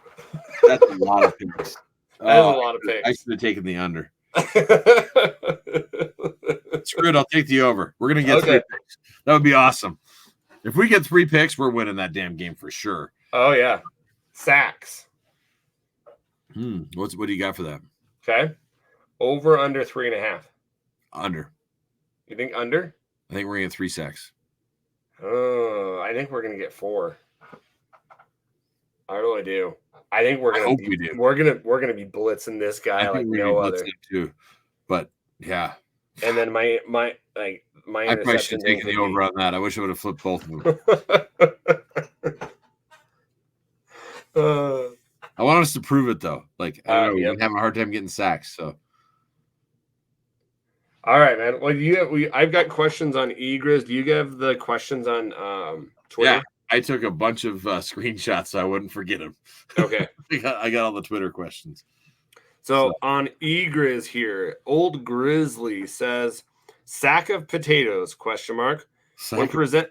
Speaker 2: That's a lot of picks.
Speaker 1: That is a lot of picks.
Speaker 2: I should have taken the under. Screw it, I'll take the over. We're gonna get 3 picks. That would be awesome. If we get 3 picks, we're winning that damn game for sure.
Speaker 1: Oh yeah. Sacks.
Speaker 2: What do you got for that?
Speaker 1: Okay. Over under 3.5.
Speaker 2: Under.
Speaker 1: You think under?
Speaker 2: I think we're gonna get 3 sacks.
Speaker 1: Oh, I think we're gonna get 4. I really do. I think we're gonna we're gonna be blitzing this guy like no other.
Speaker 2: Too. But yeah.
Speaker 1: And then my
Speaker 2: I probably should have taken the over on that. I wish I would have flipped both of them. I want us to prove it though. Like I don't know, we're having a hard time getting sacks. So
Speaker 1: all right, man. Well, I've got questions on eGriz. Do you have the questions on Twitter?
Speaker 2: Yeah, I took a bunch of screenshots so I wouldn't forget them.
Speaker 1: Okay.
Speaker 2: I got all the Twitter questions.
Speaker 1: So on eGriz here, Old Grizzly says, "Sack of potatoes?" ? When presented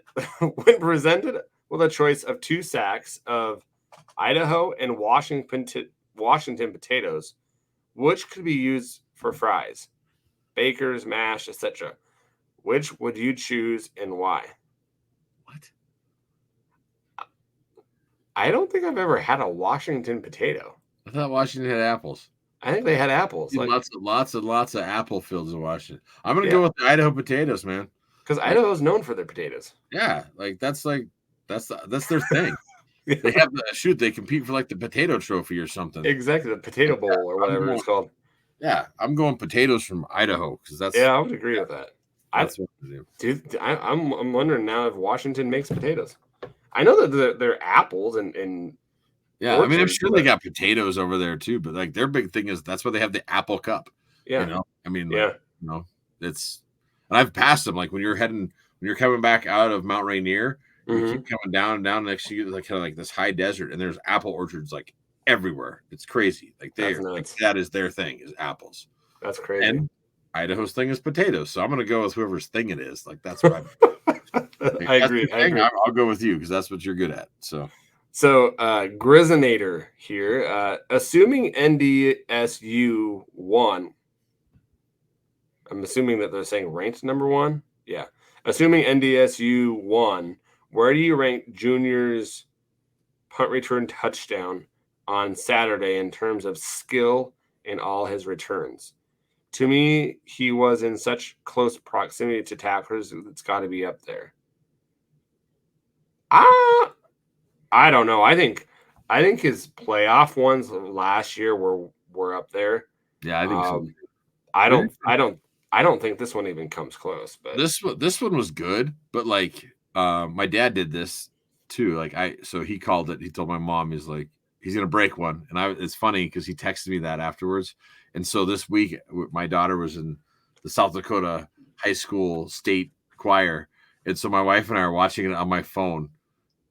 Speaker 1: with a choice of 2 sacks of Idaho and Washington potatoes, which could be used for fries? Bakers, mash, etc. Which would you choose and why?
Speaker 2: What?
Speaker 1: I don't think I've ever had a Washington potato.
Speaker 2: I thought Washington had apples.
Speaker 1: I think they had apples. Like,
Speaker 2: Lots of apple fields in Washington. I'm gonna
Speaker 1: yeah,
Speaker 2: go with the Idaho potatoes, man.
Speaker 1: because
Speaker 2: Like,
Speaker 1: Idaho's known for their potatoes.
Speaker 2: yeah, that's their thing. They have they compete for like the potato trophy or something.
Speaker 1: Exactly, the potato bowl or whatever it's called.
Speaker 2: Yeah, I'm going potatoes from Idaho because
Speaker 1: Yeah, I would agree with that.
Speaker 2: That's what I do.
Speaker 1: Dude, I'm wondering now if Washington makes potatoes. I know that they're apples and
Speaker 2: yeah, I mean, I'm
Speaker 1: orchards,
Speaker 2: sure they got potatoes over there too, but like their big thing is that's why they have the apple cup.
Speaker 1: yeah,
Speaker 2: You know, I mean,
Speaker 1: yeah,
Speaker 2: like, you know, it's and I've passed them like when you're coming back out of Mount Rainier, you keep coming down and down next to you, like kind of like this high desert, and there's apple orchards like everywhere. It's crazy. Like that is their thing is apples.
Speaker 1: That's crazy.
Speaker 2: And Idaho's thing is potatoes, so I'm gonna go with whoever's thing it is. Like that's what
Speaker 1: I agree.
Speaker 2: I'll go with you because that's what you're good at. So
Speaker 1: Grizinator here, assuming NDSU won. I'm assuming that they're saying ranked number 1. Yeah, assuming NDSU won, where do you rank Junior's punt return touchdown on Saturday in terms of skill in all his returns? To me, he was in such close proximity to tacklers, it's got to be up there. I don't know. I think his playoff ones last year were up there.
Speaker 2: Yeah, I think so.
Speaker 1: I don't think this one even comes close. But
Speaker 2: this one was good, but like my dad did this too. Like he called it. He told my mom he's gonna break one, and it's funny because he texted me that afterwards. And so this week my daughter was in the South Dakota high school state choir, and so my wife and I are watching it on my phone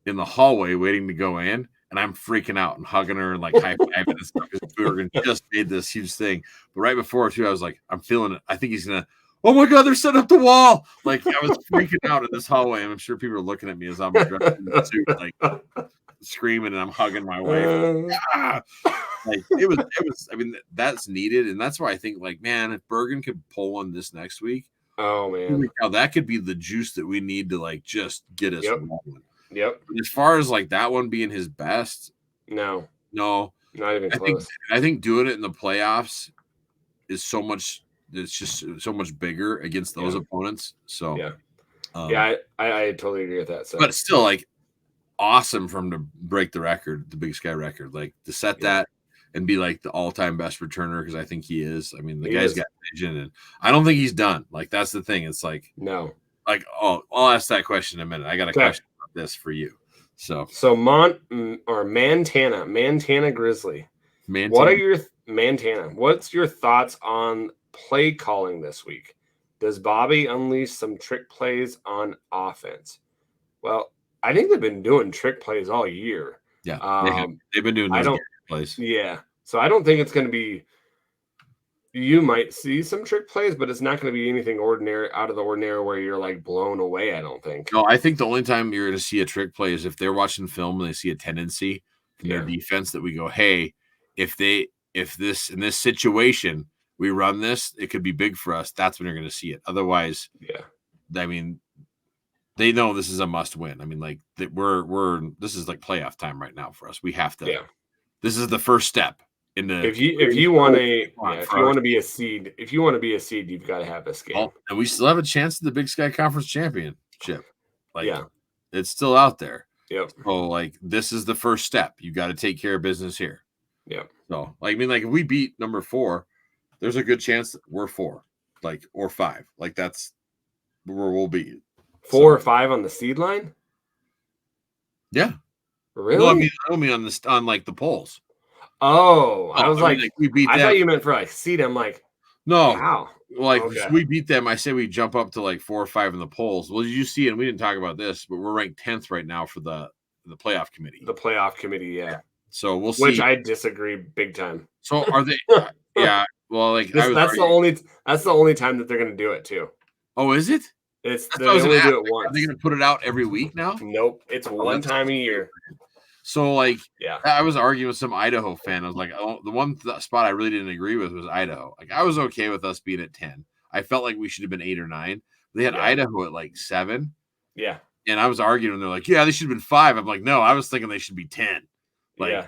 Speaker 2: in the hallway waiting to go in, and I'm freaking out and hugging her and like high-fiving and stuff because we were gonna just made this huge thing. But right before too, I was like, I'm feeling it. I think he's gonna, oh my god, they're setting up the wall. Like I was freaking out in this hallway, and I'm sure people are looking at me as I'm dressed in the suit, like screaming, and I'm hugging my wife. Like it was I mean, that's needed, and that's why I think like, man, if Bergen could pull one this next week,
Speaker 1: oh man,
Speaker 2: that could be the juice that we need to like just get us rolling.
Speaker 1: Yep.
Speaker 2: As far as like that one being his best,
Speaker 1: no,
Speaker 2: not
Speaker 1: even close.
Speaker 2: I think doing it in the playoffs is so much. It's just so much bigger against those opponents. So
Speaker 1: I totally agree with that. So.
Speaker 2: But still, like, awesome for him to break the record, the Big Sky record, like to set that and be like the all-time best returner because I think he is. I mean, the guy's got vision, and I don't think he's done. Like that's the thing. It's like
Speaker 1: no.
Speaker 2: Like I'll ask that question in a minute. I got a question about this for you. So Montana Grizzly. What are your what's your thoughts on play calling this week? Does Bobby unleash some trick plays on offense? Well, I think they've been doing trick plays all year. Yeah, they've been doing those plays.
Speaker 1: Yeah, so I don't think it's going to be. You might see some trick plays, but it's not going to be anything out of the ordinary where you're like blown away. I don't think.
Speaker 2: No, I think the only time you're going to see a trick play is if they're watching film and they see a tendency in their defense that we go, hey, if this in this situation we run this, it could be big for us. That's when you're going to see it. Otherwise, I mean, they know this is a must win. I mean, like that this is like playoff time right now for us. We have to. Yeah. This is the first step.
Speaker 1: If you want to be a seed, you've got to have this game.
Speaker 2: And we still have a chance at the Big Sky Conference Championship. Like, it's still out there.
Speaker 1: Yep.
Speaker 2: So, like, this is the first step. You got to take care of business here.
Speaker 1: Yep.
Speaker 2: So, like, I mean, like, if we beat number 4, there's a good chance that we're 4, like, or 5. Like, that's where we'll be.
Speaker 1: 4 or 5 on the seed line.
Speaker 2: Yeah.
Speaker 1: Really?
Speaker 2: Well, I mean on like the polls.
Speaker 1: Oh, I was like,
Speaker 2: we beat them.
Speaker 1: I thought you meant for like seed. I'm like,
Speaker 2: no,
Speaker 1: wow.
Speaker 2: Like we beat them. I say we jump up to like 4 or 5 in the polls. Well, you see, and we didn't talk about this, but we're ranked 10th right now for the playoff committee.
Speaker 1: The playoff committee, yeah.
Speaker 2: So we'll see.
Speaker 1: Which I disagree big time.
Speaker 2: So are they? Yeah. Well, like
Speaker 1: that's the only time that they're going to do it too.
Speaker 2: Oh, is it?
Speaker 1: They only do it once.
Speaker 2: Are they going to put it out every week now?
Speaker 1: Nope. It's one time a year.
Speaker 2: So, like, I was arguing with some Idaho fan. I was like, the one spot I really didn't agree with was Idaho. Like, I was okay with us being at 10. I felt like we should have been 8 or 9. They had Idaho at like 7.
Speaker 1: Yeah.
Speaker 2: And I was arguing, and they're like, "Yeah, they should have been 5." I'm like, "No, I was thinking they should be 10." Like,
Speaker 1: Yeah.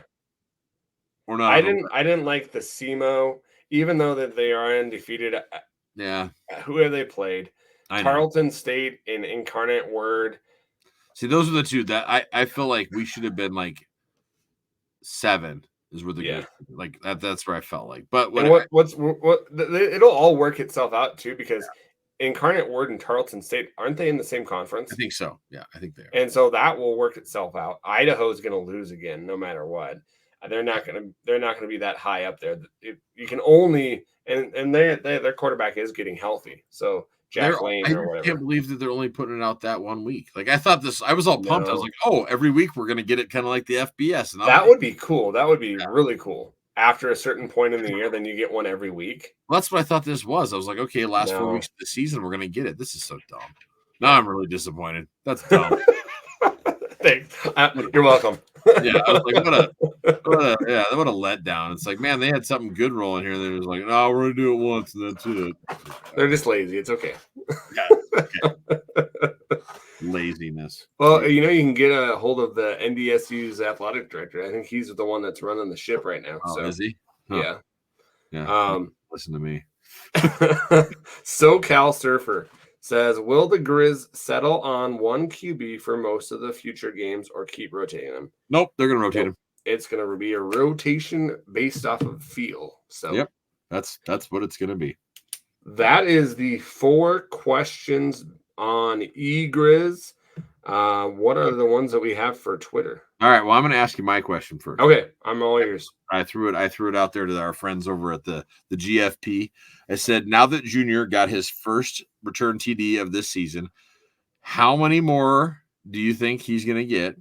Speaker 2: we're not
Speaker 1: I
Speaker 2: on the
Speaker 1: didn't I didn't like the SEMO, even though that they are undefeated.
Speaker 2: Yeah,
Speaker 1: Who have they played?
Speaker 2: I know.
Speaker 1: Tarleton State and Incarnate Word.
Speaker 2: See, those are the two that I feel like we should have been like 7 is where the
Speaker 1: Yeah.
Speaker 2: Griz like that's where I felt like. But
Speaker 1: And
Speaker 2: whatever.
Speaker 1: it'll all work itself out too, because Incarnate Word and Tarleton State, aren't they in the same
Speaker 2: I
Speaker 1: conference?
Speaker 2: think so. Yeah, I think they are.
Speaker 1: And so that will work itself out. Idaho's going to lose again, no matter what. They're not going to be that high up there. You can only and their quarterback is getting healthy. So Jack Lane
Speaker 2: I
Speaker 1: or whatever.
Speaker 2: can't believe that they're only putting it out that 1 week. Like, I thought this, I was all pumped. I was
Speaker 1: No.
Speaker 2: like, "Oh, every week we're gonna get it kind of like the FBS." And
Speaker 1: That would be cool. That would be really cool. After a certain point in the year, then you get one every week.
Speaker 2: well, that's what I thought this was. I was like, "Okay, last 4
Speaker 1: No.
Speaker 2: weeks of the season, we're gonna get it." This is so dumb. Now I'm really disappointed. That's dumb.
Speaker 1: Thanks. You're welcome.
Speaker 2: Yeah, I was like, what a letdown. It's like, man, they had something good rolling here. They're just like, "No, we're gonna do it once, and that's it."
Speaker 1: They're just lazy. It's okay.
Speaker 2: Yeah, okay. Laziness.
Speaker 1: Well, you can get a hold of the NDSU's athletic director. I think he's the one that's running the ship right now.
Speaker 2: Oh,
Speaker 1: So
Speaker 2: is he? Huh.
Speaker 1: yeah.
Speaker 2: Yeah. Listen to me.
Speaker 1: SoCal Surfer says, will the Griz settle on one QB for most of the future games or keep rotating them?
Speaker 2: Nope, they're gonna rotate him.
Speaker 1: It's going to be a rotation based off of feel. So
Speaker 2: yep, that's what it's going to be.
Speaker 1: That is the 4 questions on eGriz. What are the ones that we have for Twitter?
Speaker 2: All right, well, I'm going to ask you my question first.
Speaker 1: Okay, I'm all ears.
Speaker 2: I threw it out there to our friends over at the GFP. I said, now that Junior got his first return TD of this season, how many more do you think he's going to get?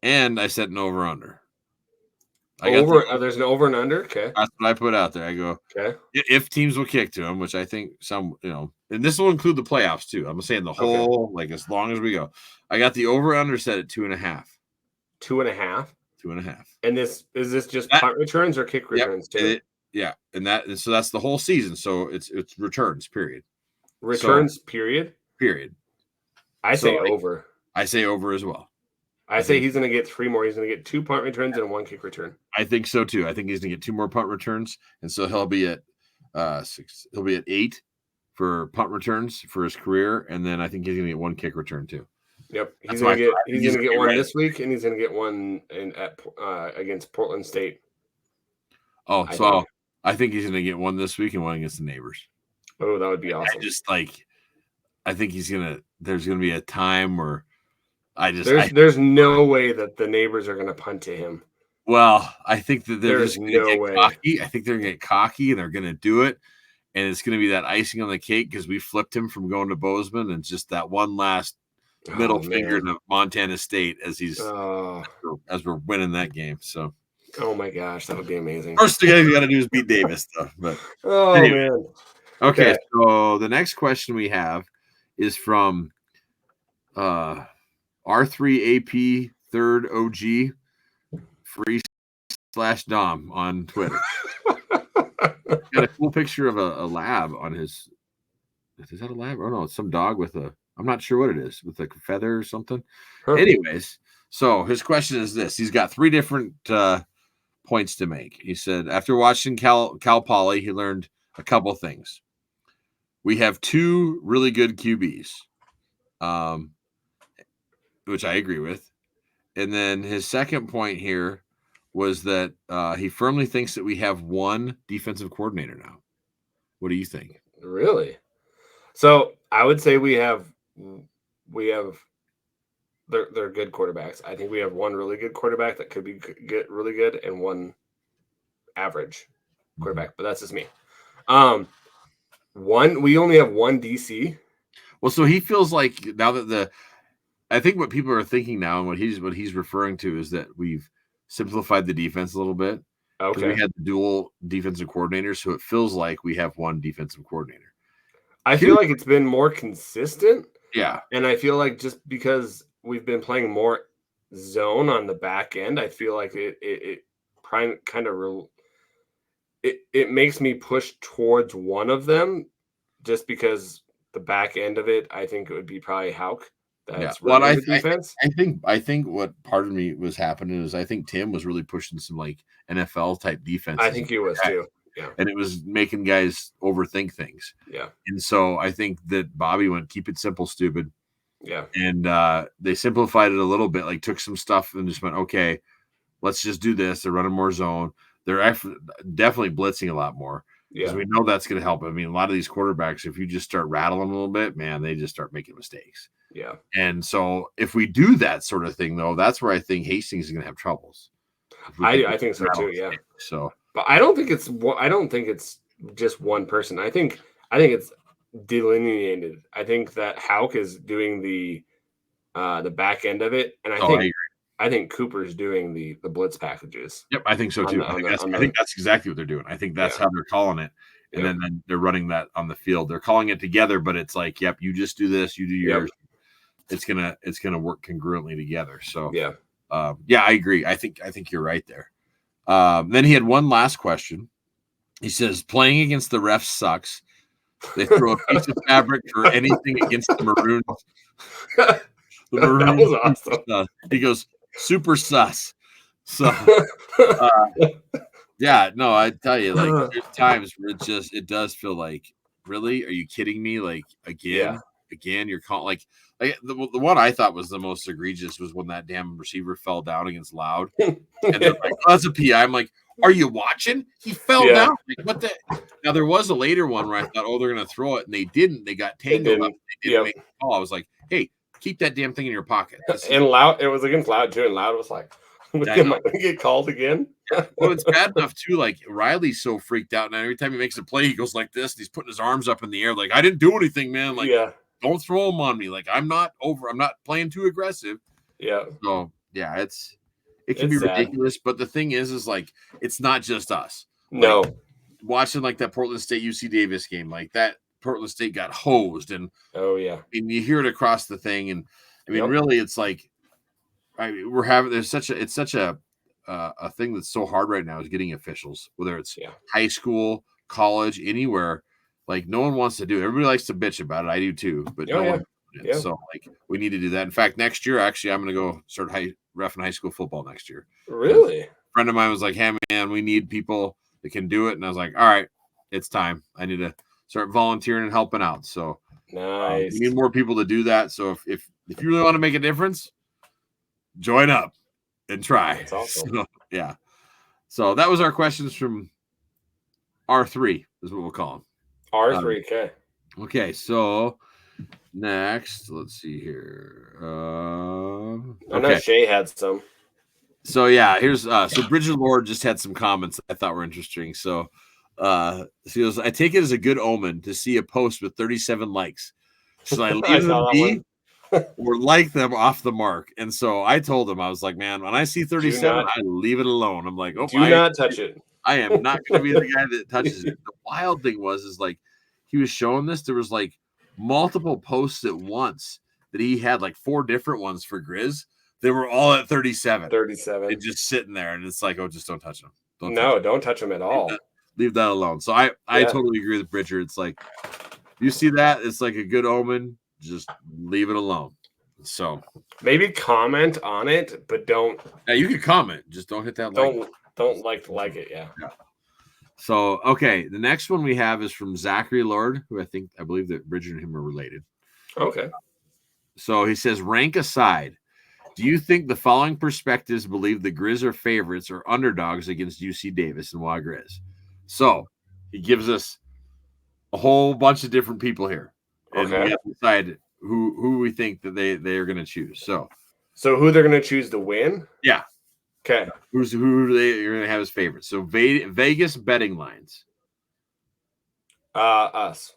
Speaker 2: And I said an over-under.
Speaker 1: There's an over and under? Okay.
Speaker 2: That's what I put out there. I go,
Speaker 1: okay.
Speaker 2: If teams will kick to him, which I think some, and this will include the playoffs too. I'm saying the whole, like, as long as we go. I got the over-under set at 2.5.
Speaker 1: 2.5?
Speaker 2: 2.5.
Speaker 1: And is this just punt returns or kick returns too?
Speaker 2: And so that's the whole season. So it's returns, period.
Speaker 1: Returns, period?
Speaker 2: Period.
Speaker 1: I say over.
Speaker 2: I say over as well.
Speaker 1: I say he's going to get 3 more. He's going to get 2 punt returns and 1 kick return.
Speaker 2: I think so too. I think he's going to get 2 more punt returns, and so he'll be at 6. He'll be at 8 for punt returns for his career, and then I think he's going to get 1 kick return too.
Speaker 1: Yep, he's going to get one this week, and he's going to get one against Portland State.
Speaker 2: Oh, I think he's going to get one this week and one against the Neighbors.
Speaker 1: Oh, that would be awesome.
Speaker 2: I think he's going to. There's going to be a time where.
Speaker 1: There's no way that the Neighbors are going to punt to him.
Speaker 2: Well, I think that there's
Speaker 1: no way.
Speaker 2: Cocky. I think they're going to get cocky and they're going to do it, and it's going to be that icing on the cake because we flipped him from going to Bozeman, and just that one last middle finger to Montana State as we're winning that game. So,
Speaker 1: oh my gosh, that would be amazing.
Speaker 2: First thing you got to do is beat Davis, though. But
Speaker 1: anyway.
Speaker 2: Man. Okay, so the next question we have is from R3AP third OG free /Dom on Twitter. Got a cool picture of a lab on his. Is that a lab? Oh no, it's some dog with I'm not sure what it is, with a feather or something. Anyways, so his question is this: he's got 3 different points to make. He said after watching Cal Poly, he learned a couple things. We have 2 really good QBs. Which I agree with. And then his second point here was that he firmly thinks that we have 1 defensive coordinator now. What do you think?
Speaker 1: Really? So I would say we have they're good quarterbacks. I think we have 1 really good quarterback that could be really good and 1 average quarterback, but that's just me. We only have 1 DC.
Speaker 2: Well, so he feels like now that I think what people are thinking now and what he's referring to is that we've simplified the defense a little bit. Okay. We had the dual defensive coordinators, so it feels like we have 1 defensive coordinator.
Speaker 1: I feel like it's been more consistent.
Speaker 2: Yeah.
Speaker 1: And I feel like just because we've been playing more zone on the back end, I feel like it makes me push towards one of them just because the back end of it, I think it would be probably Hauk. That's
Speaker 2: Well,
Speaker 1: really good defense.
Speaker 2: I think what part of me was happening is I think Tim was really pushing some like NFL type defenses.
Speaker 1: I think he was too. Yeah.
Speaker 2: And it was making guys overthink things.
Speaker 1: Yeah.
Speaker 2: And so I think that Bobby went, keep it simple, stupid.
Speaker 1: Yeah.
Speaker 2: And they simplified it a little bit, like took some stuff and just went, okay, let's just do this. They're running more zone. They're definitely blitzing a lot more because we know that's going to help. I mean, a lot of these quarterbacks, if you just start rattling a little bit, man, they just start making mistakes.
Speaker 1: Yeah.
Speaker 2: And so if we do that sort of thing, though, that's where I think Hastings is going to have troubles.
Speaker 1: I think so too. Yeah.
Speaker 2: So,
Speaker 1: but I don't think it's just one person. I think it's delineated. I think that Hauk is doing the back end of it, and I think Cooper's doing the blitz packages.
Speaker 2: Yep, I think so too. I think that's exactly what they're doing. I think that's how they're calling it, and then they're running that on the field. They're calling it together, but it's like, yep, you just do this, you do yours. It's gonna work congruently together. So
Speaker 1: yeah,
Speaker 2: I agree. I think you're right there. Then he had one last question. He says, playing against the refs sucks. They throw a piece of fabric for anything against the Maroons. The Maroons. That was awesome. He goes, super sus. So, I tell you, like, there's times where it does feel like, really? Are you kidding me? Like, again, you're calling, like the one I thought was the most egregious was when that damn receiver fell down against Loud. And they're like, oh, that's a PI. I'm like, are you watching? He fell down. Like, what the? Now, there was a later one where I thought, oh, they're going to throw it. And they didn't. They got tangled up. They didn't make the call. I was like, hey, keep that damn thing in your pocket.
Speaker 1: And Loud, it was against Loud too. And Loud was like, am I going to get called again?
Speaker 2: Well, it's bad enough too. Like, Riley's so freaked out. Now, every time he makes a play, he goes like this. And he's putting his arms up in the air. Like, I didn't do anything, man. Like, don't throw them on me. Like, I'm not playing too aggressive.
Speaker 1: Yeah.
Speaker 2: So, yeah, it can be ridiculous, but the thing is like, it's not just us.
Speaker 1: No.
Speaker 2: Like, watching like that Portland State UC Davis game, like that Portland State got hosed, and and you hear it across the thing, and I mean, really, it's like, it's such a thing that's so hard right now is getting officials, whether it's high school, college, anywhere. Like, no one wants to do it. Everybody likes to bitch about it. I do too, but no one. So like, we need to do that. In fact, next year, actually, I'm going to go start reffing high school football next year.
Speaker 1: Really?
Speaker 2: A friend of mine was like, hey, man, we need people that can do it. And I was like, all right, it's time. I need to start volunteering and helping out. So
Speaker 1: nice.
Speaker 2: We need more people to do that. So if you really want to make a difference, join up and try.
Speaker 1: That's awesome.
Speaker 2: So, yeah. So that was our questions from R3 is what we'll call them.
Speaker 1: R3, okay.
Speaker 2: Okay, so next, let's see here.
Speaker 1: I know Shay had some.
Speaker 2: So yeah, here's so Bridget Lord just had some comments I thought were interesting. So she goes, I take it as a good omen to see a post with 37 likes. Should I leave them be or like them off the mark? And so I told him, I was like, man, when I see 37, I leave it alone. I'm like,
Speaker 1: do not touch it.
Speaker 2: I am not going to be the guy that touches it. The wild thing is like, he was showing this. There was like multiple posts at once that he had, like 4 different ones for Griz. They were all at 37.
Speaker 1: 37.
Speaker 2: And just sitting there. And it's like, oh, just don't touch them.
Speaker 1: Don't touch them at all.
Speaker 2: Leave that alone. So I totally agree with Bridger. It's like, you see that? It's like a good omen. Just leave it alone. So
Speaker 1: maybe comment on it, but don't.
Speaker 2: Yeah, you can comment. Just don't hit that like.
Speaker 1: Don't like it. Yeah.
Speaker 2: So, okay. The next one we have is from Zachary Lord, who I believe that Bridger and him are related.
Speaker 1: Okay.
Speaker 2: So he says, rank aside, do you think the following perspectives believe the Griz are favorites or underdogs against UC Davis and why Griz? So he gives us a whole bunch of different people here. And we have to decide who we think that they are going to choose. So
Speaker 1: who they're going to choose to win?
Speaker 2: Yeah.
Speaker 1: Okay.
Speaker 2: Who you're going to have as favorites? So Vegas betting lines.
Speaker 1: Us.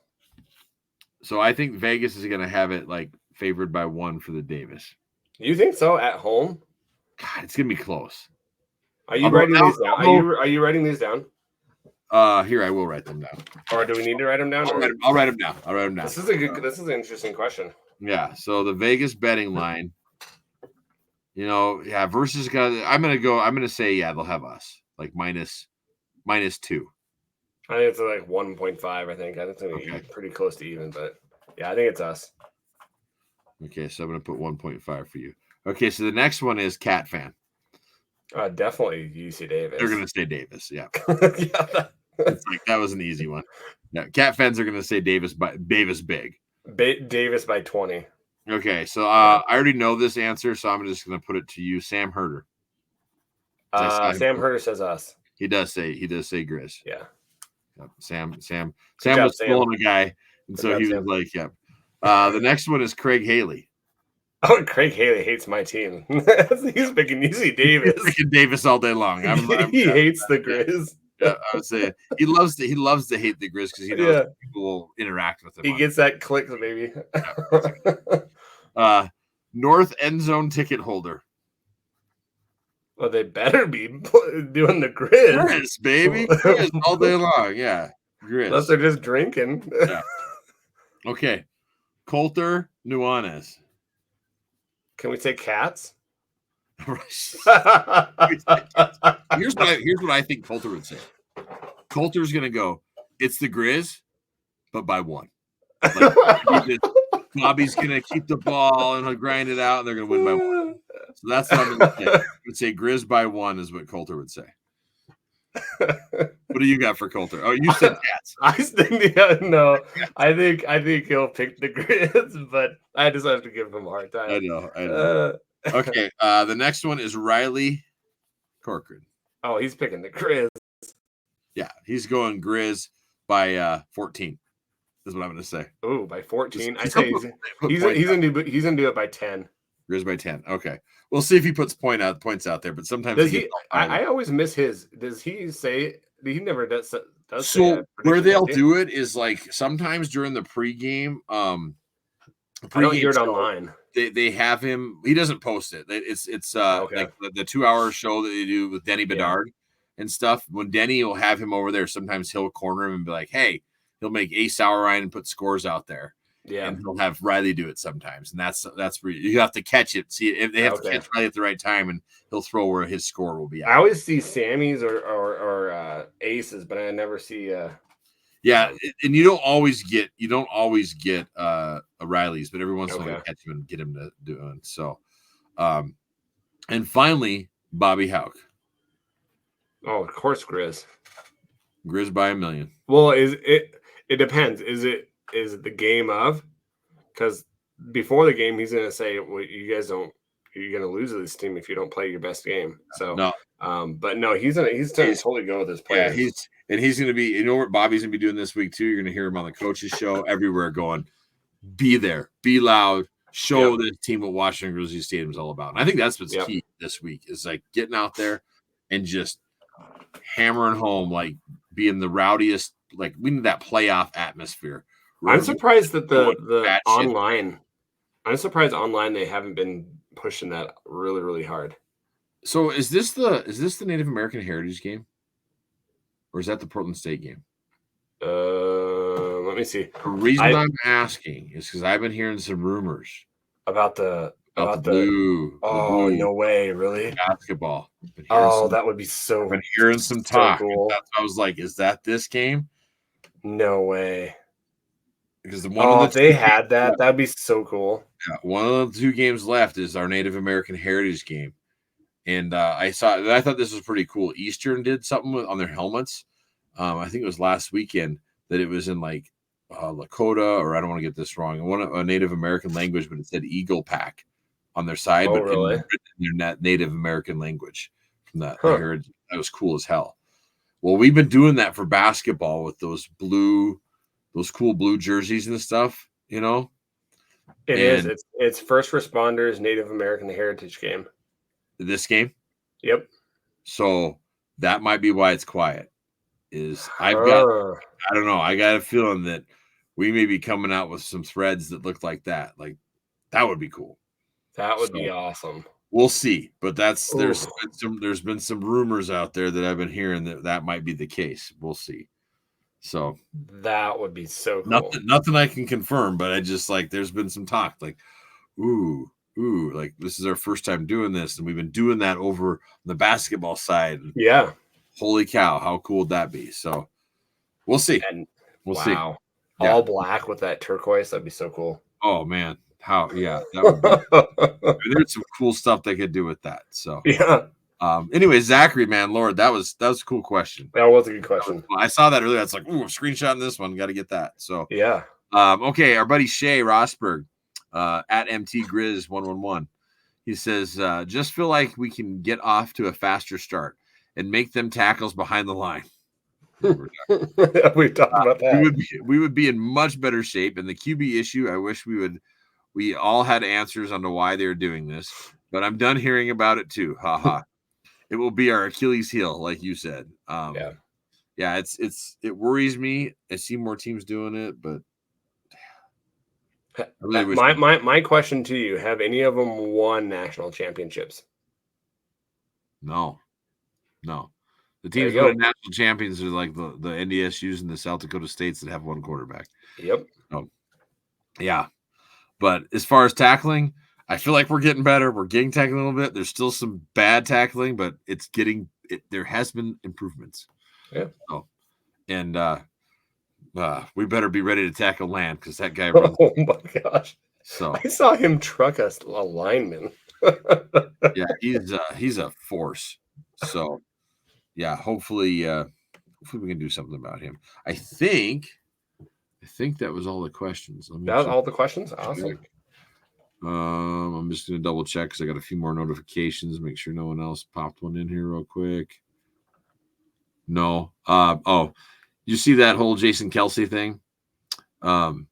Speaker 2: So I think Vegas is going to have it like favored by 1 for the Davis.
Speaker 1: You think so? At home?
Speaker 2: God, it's going to be close.
Speaker 1: Are you writing these down? Are you writing these down?
Speaker 2: Here, I will write them down.
Speaker 1: Or do we need to write them down?
Speaker 2: I'll write them down.
Speaker 1: This is an interesting question.
Speaker 2: Yeah. So the Vegas betting line, versus guys. I'm gonna say, they'll have us like minus 2.
Speaker 1: I think it's like 1.5. I think it's gonna be pretty close to even, but yeah, I think it's us.
Speaker 2: Okay, so I'm going to put 1.5 for you. Okay, so the next one is Cat fan.
Speaker 1: Definitely UC Davis.
Speaker 2: They're going to say Davis. Yeah.
Speaker 1: Yeah,
Speaker 2: It's like that was an easy one. Yeah, Cat fans are going to say Davis big.
Speaker 1: Davis by 20.
Speaker 2: Okay, so I already know this answer, so I'm just going to put it to you, Sam Herder.
Speaker 1: Sam Herder says us.
Speaker 2: He does say Griz.
Speaker 1: Yeah.
Speaker 2: Sam
Speaker 1: job,
Speaker 2: was
Speaker 1: Sam.
Speaker 2: pulling a guy, and
Speaker 1: Good
Speaker 2: so
Speaker 1: job,
Speaker 2: he was
Speaker 1: Sam.
Speaker 2: like, "Yeah." The next one is Craig Haley.
Speaker 1: Oh, Craig Haley hates my team. He's picking UC Davis.
Speaker 2: He's picking Davis all day long.
Speaker 1: He hates the Griz.
Speaker 2: Yeah, I would say he loves to hate the Griz because he knows people will interact with him.
Speaker 1: He gets that click, maybe.
Speaker 2: North end zone ticket holder.
Speaker 1: Well, they better be doing the Griz.
Speaker 2: Griz, baby. Griz all day long. Yeah. Griz.
Speaker 1: Unless they're just drinking.
Speaker 2: Yeah. Okay. Coulter Nuanez.
Speaker 1: Can we say Cats?
Speaker 2: Here's what I think Coulter would say. Coulter's gonna go, it's the Griz, but by one. Like, Bobby's gonna keep the ball and he'll grind it out, and they're gonna win by one. So that's what I'm gonna say. I would say Griz by one is what Coulter would say. What do you got for Coulter? Oh, you said Cats.
Speaker 1: I think he'll pick the Griz, but I just have to give him a hard time.
Speaker 2: I know. Okay, the next one is Riley Corcoran.
Speaker 1: Oh, he's picking the Griz.
Speaker 2: Yeah, he's going Griz by 14. Is what I'm going to say.
Speaker 1: Oh, by 14. I say he's gonna do it by 10.
Speaker 2: Griz by 10. Okay, we'll see if he puts points out there. But sometimes
Speaker 1: does he? I always miss his. Does he say? He never does.
Speaker 2: So where they'll do it is like sometimes during the pregame.
Speaker 1: I don't hear it online.
Speaker 2: They have him. He doesn't post it. It's like the 2 hour show that they do with Denny Bedard and stuff. When Denny will have him over there, sometimes he'll corner him and be like, "Hey," he'll make Ace Sauerrein and put scores out there. Yeah, and he'll have Riley do it sometimes, and that's where you have to catch it. See if they have to catch Riley at the right time, and he'll throw where his score will be.
Speaker 1: I always see Sammy's or Aces, but I never see.
Speaker 2: Yeah, and you don't always get a Riley's, but every once in a while you catch him and get him to do it. So, and finally, Bobby Houck.
Speaker 1: Oh, of course, Griz.
Speaker 2: Griz by 1,000,000.
Speaker 1: Well, it depends. Is it the game of? Because before the game, he's gonna say, "Well, you're gonna lose this team if you don't play your best game." So
Speaker 2: no,
Speaker 1: but no, he's gonna totally go with his players.
Speaker 2: Yeah, he's gonna be. You know what Bobby's gonna be doing this week too. You're gonna hear him on the coaches show everywhere, going, "Be there, be loud, show this team what Washington Grizzlies Stadium is all about." And I think that's what's key this week is like getting out there and just hammering home, like being the rowdiest. Like we need that playoff atmosphere.
Speaker 1: I'm surprised that the online. I'm surprised online they haven't been pushing that really, really hard.
Speaker 2: So is this the Native American Heritage game, or is that the Portland State game?
Speaker 1: Let me see.
Speaker 2: The reason I'm asking is because I've been hearing some rumors
Speaker 1: about the
Speaker 2: blue.
Speaker 1: Oh, no way! Really?
Speaker 2: Basketball.
Speaker 1: That would be so.
Speaker 2: I've been hearing some talk.
Speaker 1: Cool.
Speaker 2: I was like, is that this game?
Speaker 1: No way.
Speaker 2: Because
Speaker 1: they had that. That'd be so cool.
Speaker 2: Yeah, one of the 2 games left is our Native American Heritage game, and I thought this was pretty cool. Eastern did something on their helmets. I think it was last weekend that it was in like Lakota, or I don't want to get this wrong, a Native American language, but it said Eagle Pack on their side, but
Speaker 1: really?
Speaker 2: in their Native American language from that heritage. That was cool as hell. Well, we've been doing that for basketball with those cool blue jerseys and stuff, you know.
Speaker 1: It's First Responders Native American Heritage game.
Speaker 2: This game?
Speaker 1: Yep.
Speaker 2: So that might be why it's quiet. I don't know. I got a feeling that we may be coming out with some threads that look like that. Like that would be cool.
Speaker 1: That would be awesome.
Speaker 2: We'll see. But there's been some rumors out there that I've been hearing that might be the case. We'll see. So
Speaker 1: that would be so cool.
Speaker 2: Nothing I can confirm, but I just like there's been some talk like, ooh, like this is our first time doing this, and we've been doing that over on the basketball side.
Speaker 1: Yeah.
Speaker 2: Holy cow, how cool would that be? So we'll see.
Speaker 1: We'll see. All black with that turquoise, that'd be so cool.
Speaker 2: Oh man, that would be. There's some cool stuff they could do with that. So
Speaker 1: yeah.
Speaker 2: Anyway, Zachary, man, Lord, that was a cool question.
Speaker 1: That was a good question.
Speaker 2: I saw that earlier. It's like, ooh, I'm screenshotting this one. Got to get that. So
Speaker 1: yeah.
Speaker 2: Okay, our buddy Shay Rosberg, at MT Griz 111. He says, just feel like we can get off to a faster start and make them tackles behind the line.
Speaker 1: We talked about that.
Speaker 2: We would be in much better shape. And the QB issue, I wish we all had answers on why they're doing this, but I'm done hearing about it too. Ha ha. It will be our Achilles heel, like you said. Yeah, it worries me. I see more teams doing it, but I really wish
Speaker 1: my question to you: have any of them won national championships?
Speaker 2: No. The teams that win national champions are like the NDSUs and the South Dakota States that have one quarterback.
Speaker 1: Yep.
Speaker 2: Yeah. But as far as tackling, I feel like we're getting better. We're getting tackled a little bit. There's still some bad tackling, but there has been improvements.
Speaker 1: Yeah.
Speaker 2: And we better be ready to tackle land because that guy runs.
Speaker 1: Oh my gosh!
Speaker 2: So
Speaker 1: I saw him truck a lineman.
Speaker 2: Yeah, he's a force. So yeah, hopefully we can do something about him. I think that was all the questions.
Speaker 1: That was all the questions. Awesome.
Speaker 2: I'm just gonna double check because I got a few more notifications. Make sure no one else popped one in here real quick. No. You see that whole Jason Kelsey thing? Some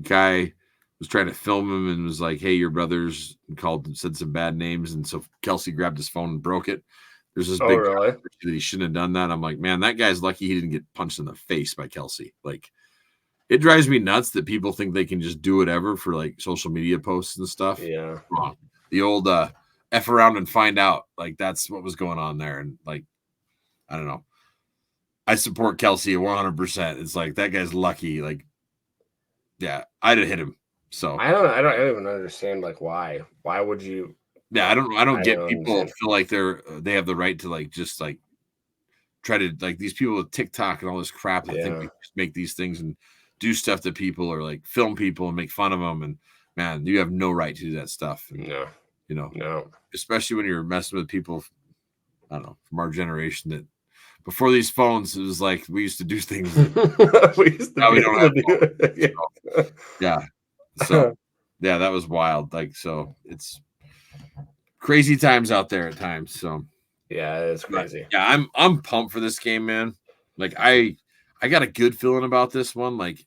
Speaker 2: guy was trying to film him and was like, "Hey, your brother's," said some bad names, and so Kelsey grabbed his phone and broke it. There's this big that he shouldn't have done that. I'm like, man, that guy's lucky he didn't get punched in the face by Kelsey. Like, it drives me nuts that people think they can just do whatever for like social media posts and stuff.
Speaker 1: Yeah,
Speaker 2: wrong. The old F around and find out. Like, that's what was going on there, and like, I don't know. I support Kelsey 100%. It's like that guy's lucky. Like, yeah, I'd have hit him. So
Speaker 1: I don't even understand like why. Why would you?
Speaker 2: Yeah, I don't get people understand. Feel like they have the right to like just like try to like these people with TikTok and all this crap. I think they just make these things and do stuff to people or like film people and make fun of them. And man, you have no right to do that stuff. And,
Speaker 1: no,
Speaker 2: especially when you're messing with people. I don't know, from our generation that. Before these phones, it was like we used to do things. Now we don't have phones. So that was wild. Like, so it's crazy times out there at times. So
Speaker 1: yeah, it's crazy.
Speaker 2: But, yeah, I'm pumped for this game, man. Like I got a good feeling about this one. Like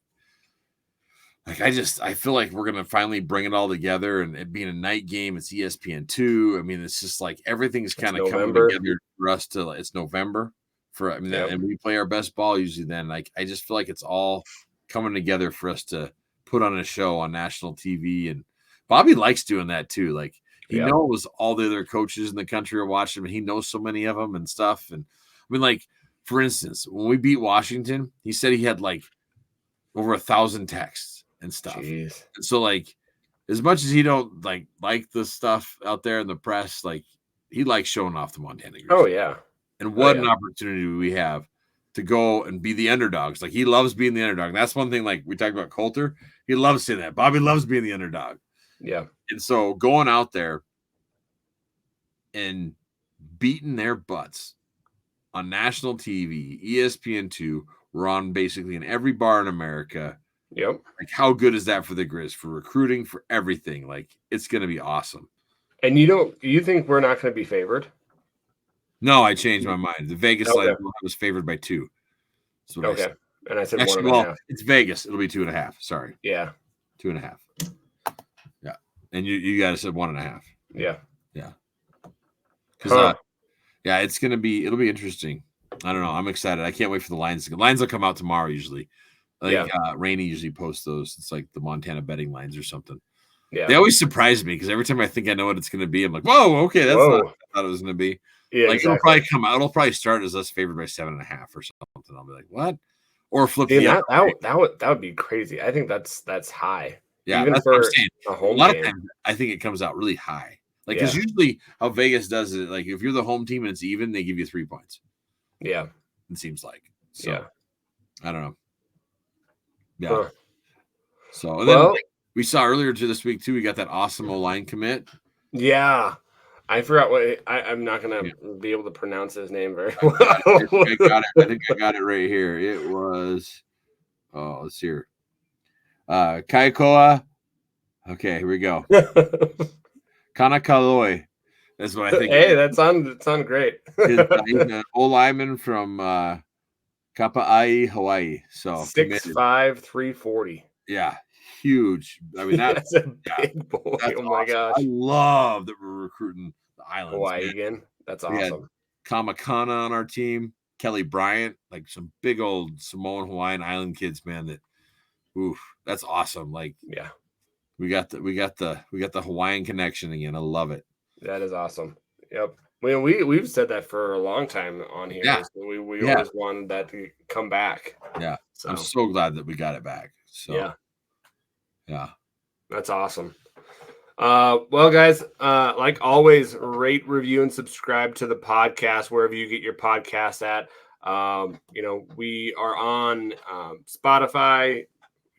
Speaker 2: I feel like we're gonna finally bring it all together, and it being a night game, it's ESPN2. I mean, it's just like everything's kind of coming together for us to. It's November. And we play our best ball usually then. Like, I just feel like it's all coming together for us to put on a show on national TV. And Bobby likes doing that too. Like, he knows all the other coaches in the country are watching him, and he knows so many of them and stuff. And I mean, like, for instance, when we beat Washington, he said he had like over 1,000 texts and stuff.
Speaker 1: Jeez.
Speaker 2: And so, like, as much as he don't like the stuff out there in the press, like, he likes showing off the Montana Griz.
Speaker 1: Oh yeah.
Speaker 2: And what an opportunity we have to go and be the underdogs. Like, he loves being the underdog. And that's one thing, like we talked about Coulter. He loves saying that. Bobby loves being the underdog.
Speaker 1: Yeah.
Speaker 2: And so going out there and beating their butts on national TV, ESPN2, we're on basically in every bar in America.
Speaker 1: Yep.
Speaker 2: Like, how good is that for the Griz, for recruiting, for everything? Like, it's going to be awesome.
Speaker 1: And you think we're not going to be favored?
Speaker 2: No, I changed my mind. The Vegas line was favored by 2. That's what I said.
Speaker 1: And I said actually, 1.5.
Speaker 2: It's Vegas. It'll be 2.5. Sorry.
Speaker 1: Yeah.
Speaker 2: 2.5. Yeah. And you guys said 1.5.
Speaker 1: Yeah.
Speaker 2: Yeah. Because it'll be interesting. I don't know. I'm excited. I can't wait for the lines. The lines will come out tomorrow usually. I think Rainey usually posts those. It's like the Montana betting lines or something. Yeah. They always surprise me because every time I think I know what it's going to be, I'm like, whoa, okay, that's not what I thought it was going to be. Yeah, like, it'll probably come out. It'll probably start as us favored by 7.5 or something. I'll be like, what? Or flip the
Speaker 1: that would be crazy. I think that's high.
Speaker 2: Yeah,
Speaker 1: even
Speaker 2: that's
Speaker 1: for
Speaker 2: what I'm saying.
Speaker 1: A
Speaker 2: lot of times, I think it comes out really high. Like, because usually how Vegas does it, like, if you're the home team and it's even, they give you 3 points.
Speaker 1: Yeah,
Speaker 2: it seems like. So, I don't know. Yeah.
Speaker 1: Huh.
Speaker 2: So, and then We saw earlier to this week too. We got that awesome O-line commit.
Speaker 1: Yeah, I forgot what I'm not gonna be able to pronounce his name very well.
Speaker 2: I think I got it right here. It was let's hear. Kaikoa. Okay, here we go. Kanakaloi. That's what I think.
Speaker 1: Hey, that sounded great.
Speaker 2: He's an O-lineman from Kapa'ai, Hawaii. So
Speaker 1: 6'5", 340.
Speaker 2: Yeah, huge. I mean,
Speaker 1: that's a big boy.
Speaker 2: That's
Speaker 1: oh my
Speaker 2: awesome.
Speaker 1: gosh!
Speaker 2: I love that we're recruiting the islands.
Speaker 1: Hawaii again. That's awesome.
Speaker 2: We had Kamakana on our team, Kelly Bryant, like some big old Samoan Hawaiian island kids, man. That, oof, that's awesome. Like,
Speaker 1: yeah,
Speaker 2: we got the Hawaiian connection again. I love it.
Speaker 1: That is awesome. Yep. We've said that for a long time on here.
Speaker 2: Yeah.
Speaker 1: So we always wanted that to come back.
Speaker 2: Yeah.
Speaker 1: So.
Speaker 2: I'm so glad that we got it back. So yeah.
Speaker 1: That's awesome. Well, guys, like always, rate, review, and subscribe to the podcast wherever you get your podcast at. We are on Spotify.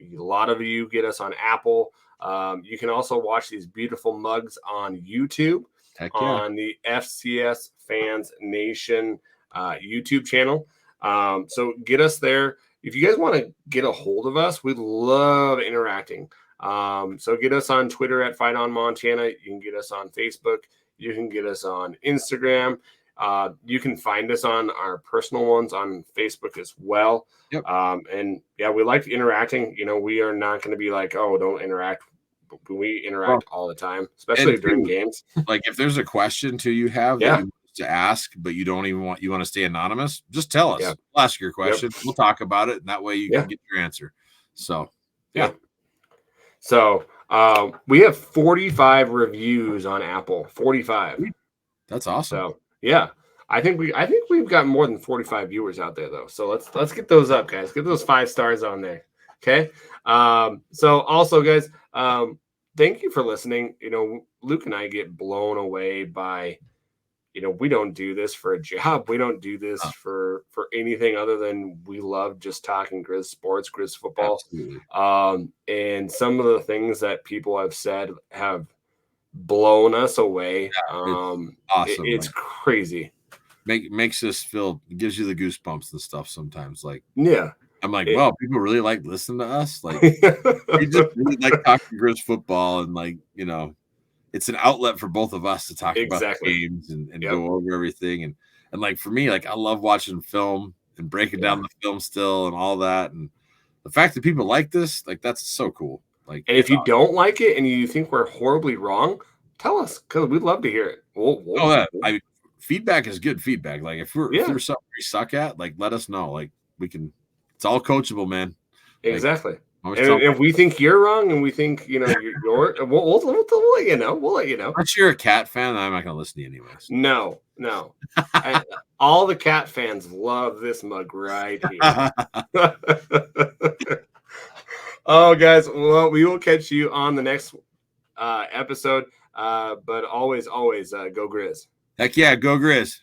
Speaker 1: A lot of you get us on Apple. You can also watch these beautiful mugs on YouTube on the FCS Fans Nation YouTube channel. So get us there. If you guys want to get a hold of us, we love interacting. So get us on Twitter at Fight On Montana. You can get us on Facebook. You can get us on Instagram. You can find us on our personal ones on Facebook as well.
Speaker 2: Yep.
Speaker 1: And yeah, we like interacting. We are not going to be like, oh, don't interact. We interact all the time, especially during games.
Speaker 2: Like if there's a question you have that you want to ask, but you don't even want to stay anonymous, just tell us. We'll ask your question. We'll talk about it, and that way you can get your answer. So yeah.
Speaker 1: So we have 45 reviews on Apple. 45.
Speaker 2: That's awesome.
Speaker 1: So yeah, I think we've got more than 45 viewers out there though. So let's get those up, guys. Get those 5 stars on there. Okay. So also, guys, thank you for listening. Luke and I get blown away by, we don't do this for a job. We don't do this for anything other than we love just talking Griz sports, Griz football.
Speaker 2: Absolutely.
Speaker 1: And some of the things that people have said have blown us away.
Speaker 2: It's awesome.
Speaker 1: It's crazy.
Speaker 2: Makes us feel, gives you the goosebumps and stuff sometimes. Like, I'm like, wow, people really like listening to us. Like, we just really like talking Griz football, and like, it's an outlet for both of us to talk about games and go over everything. And like for me, like I love watching film and breaking down the film still and all that. And the fact that people like this, like that's so cool. Like,
Speaker 1: and if you don't like it and you think we're horribly wrong, tell us because we'd love to hear it.
Speaker 2: Feedback is good feedback. Like if there's something we suck at, like let us know. Like we can. It's all coachable, man.
Speaker 1: Exactly. Like, and if we think you're wrong, and we think you're, we'll let you know. We'll let you know.
Speaker 2: Once you're a cat fan, I'm not going to listen to you anyways.
Speaker 1: No. All the cat fans love this mug right here. Oh, guys. Well, we will catch you on the next episode. But always, go Griz.
Speaker 2: Heck yeah, go Griz.